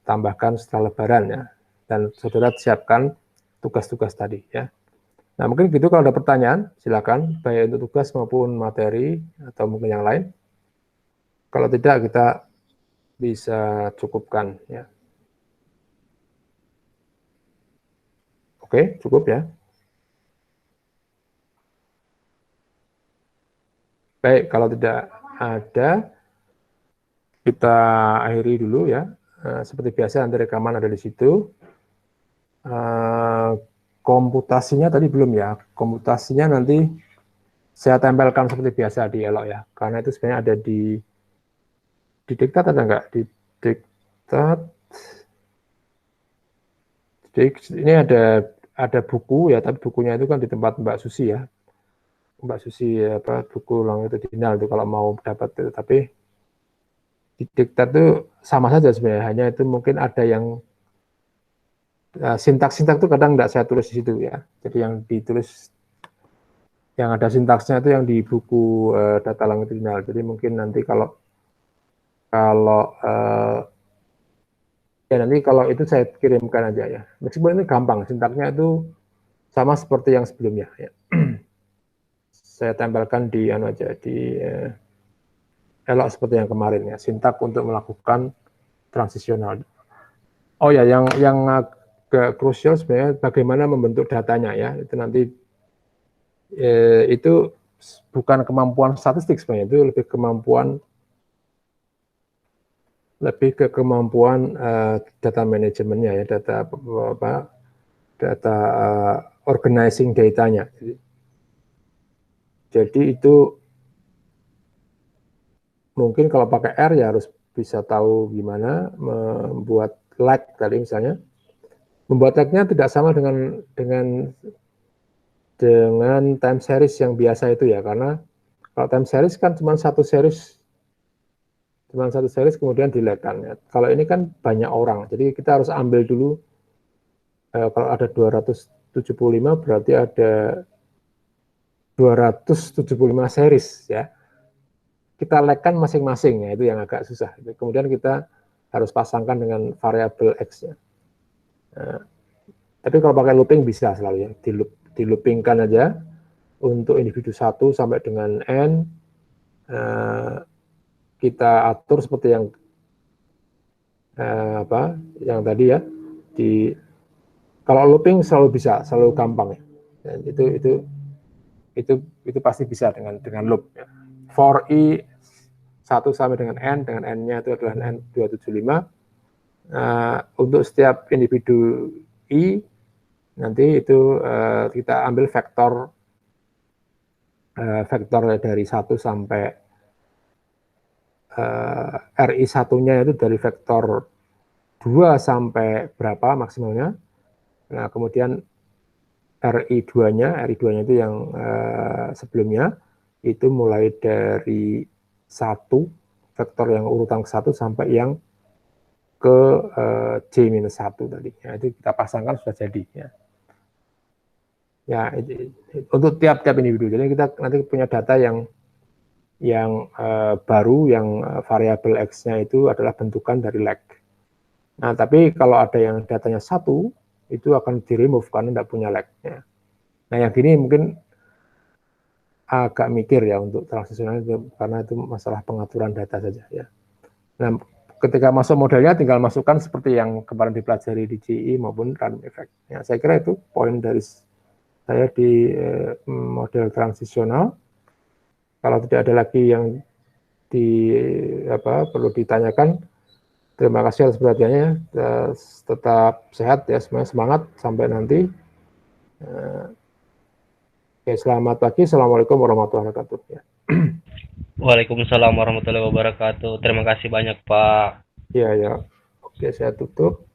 [SPEAKER 1] tambahkan setelah Lebaran ya. Dan saudara siapkan tugas-tugas tadi ya. Nah, mungkin gitu, kalau ada pertanyaan, silakan, baik untuk tugas maupun materi, atau mungkin yang lain. Kalau tidak, kita bisa cukupkan. Ya. Oke, cukup ya. Baik, kalau tidak ada, kita akhiri dulu ya. Seperti biasa, nanti rekaman ada di situ. Komputasinya tadi belum ya. Komputasinya nanti saya tempelkan seperti biasa di Elok ya. Karena itu sebenarnya ada di diktat ada enggak? Di diktat. Ini ada buku ya, tapi bukunya itu kan di tempat Mbak Susi ya. Mbak Susi buku longitudinal itu kalau mau dapat itu. Tapi di diktat itu sama saja sebenarnya. Hanya itu mungkin ada yang Sintaks-sintaks itu kadang tidak saya tulis di situ ya. Jadi yang ditulis, yang ada sintaksnya itu yang di buku data longitudinal. Jadi mungkin nanti kalau ya nanti kalau itu saya kirimkan aja ya. Meskipun ini gampang, sintaksnya itu sama seperti yang sebelumnya ya. Saya tempelkan di aja di elok seperti yang kemarin ya. Sintak untuk melakukan transisional. Oh ya, yang agak krusial sebenarnya bagaimana membentuk datanya ya. Itu nanti itu bukan kemampuan statistik sebenarnya, itu lebih ke kemampuan data manajemennya ya, data organizing datanya. Jadi itu mungkin kalau pakai R ya harus bisa tahu gimana membuat lag tadi misalnya. Membuat lagnya tidak sama dengan time series yang biasa itu ya, karena kalau time series kan cuma satu series kemudian dilagkan ya. Kalau ini kan banyak orang, jadi kita harus ambil dulu kalau ada 275 berarti ada 275 series ya. Kita lagkan masing-masing ya, itu yang agak susah. Kemudian kita harus pasangkan dengan variabel X-nya. Nah, tapi kalau pakai looping bisa selalu ya, di-loopingkan aja untuk individu 1 sampai dengan N, kita atur seperti yang yang tadi ya, kalau looping selalu bisa, selalu gampang ya. Dan itu pasti bisa dengan loop ya. For I 1 sampai dengan N-nya itu adalah N275. Untuk setiap individu I, nanti itu kita ambil vektor dari 1 sampai RI 1-nya itu dari vektor 2 sampai berapa maksimalnya. Nah, kemudian RI 2-nya itu yang sebelumnya, itu mulai dari 1, vektor yang urutan ke 1 sampai yang ke J-1 tadi. Ya, itu kita pasangkan sudah jadi. Ya, untuk tiap-tiap individu. Jadi kita nanti punya data yang baru, yang variabel X-nya itu adalah bentukan dari lag. Nah, tapi kalau ada yang datanya 1, itu akan di-remove karena tidak punya lag. Ya. Nah, yang gini mungkin agak mikir ya untuk transisional itu, karena itu masalah pengaturan data saja ya. Nah, ketika masuk modelnya tinggal masukkan seperti yang kemarin dipelajari di GE maupun random effect. Ya, saya kira itu poin dari saya di model transisional. Kalau tidak ada lagi yang perlu ditanyakan, terima kasih atas perhatiannya. Tetap sehat ya, semuanya semangat sampai nanti. Oke, selamat pagi. Assalamualaikum warahmatullahi wabarakatuh. Ya.
[SPEAKER 3] Waalaikumsalam warahmatullahi wabarakatuh. Terima kasih banyak, Pak.
[SPEAKER 1] Ya. Oke, saya tutup.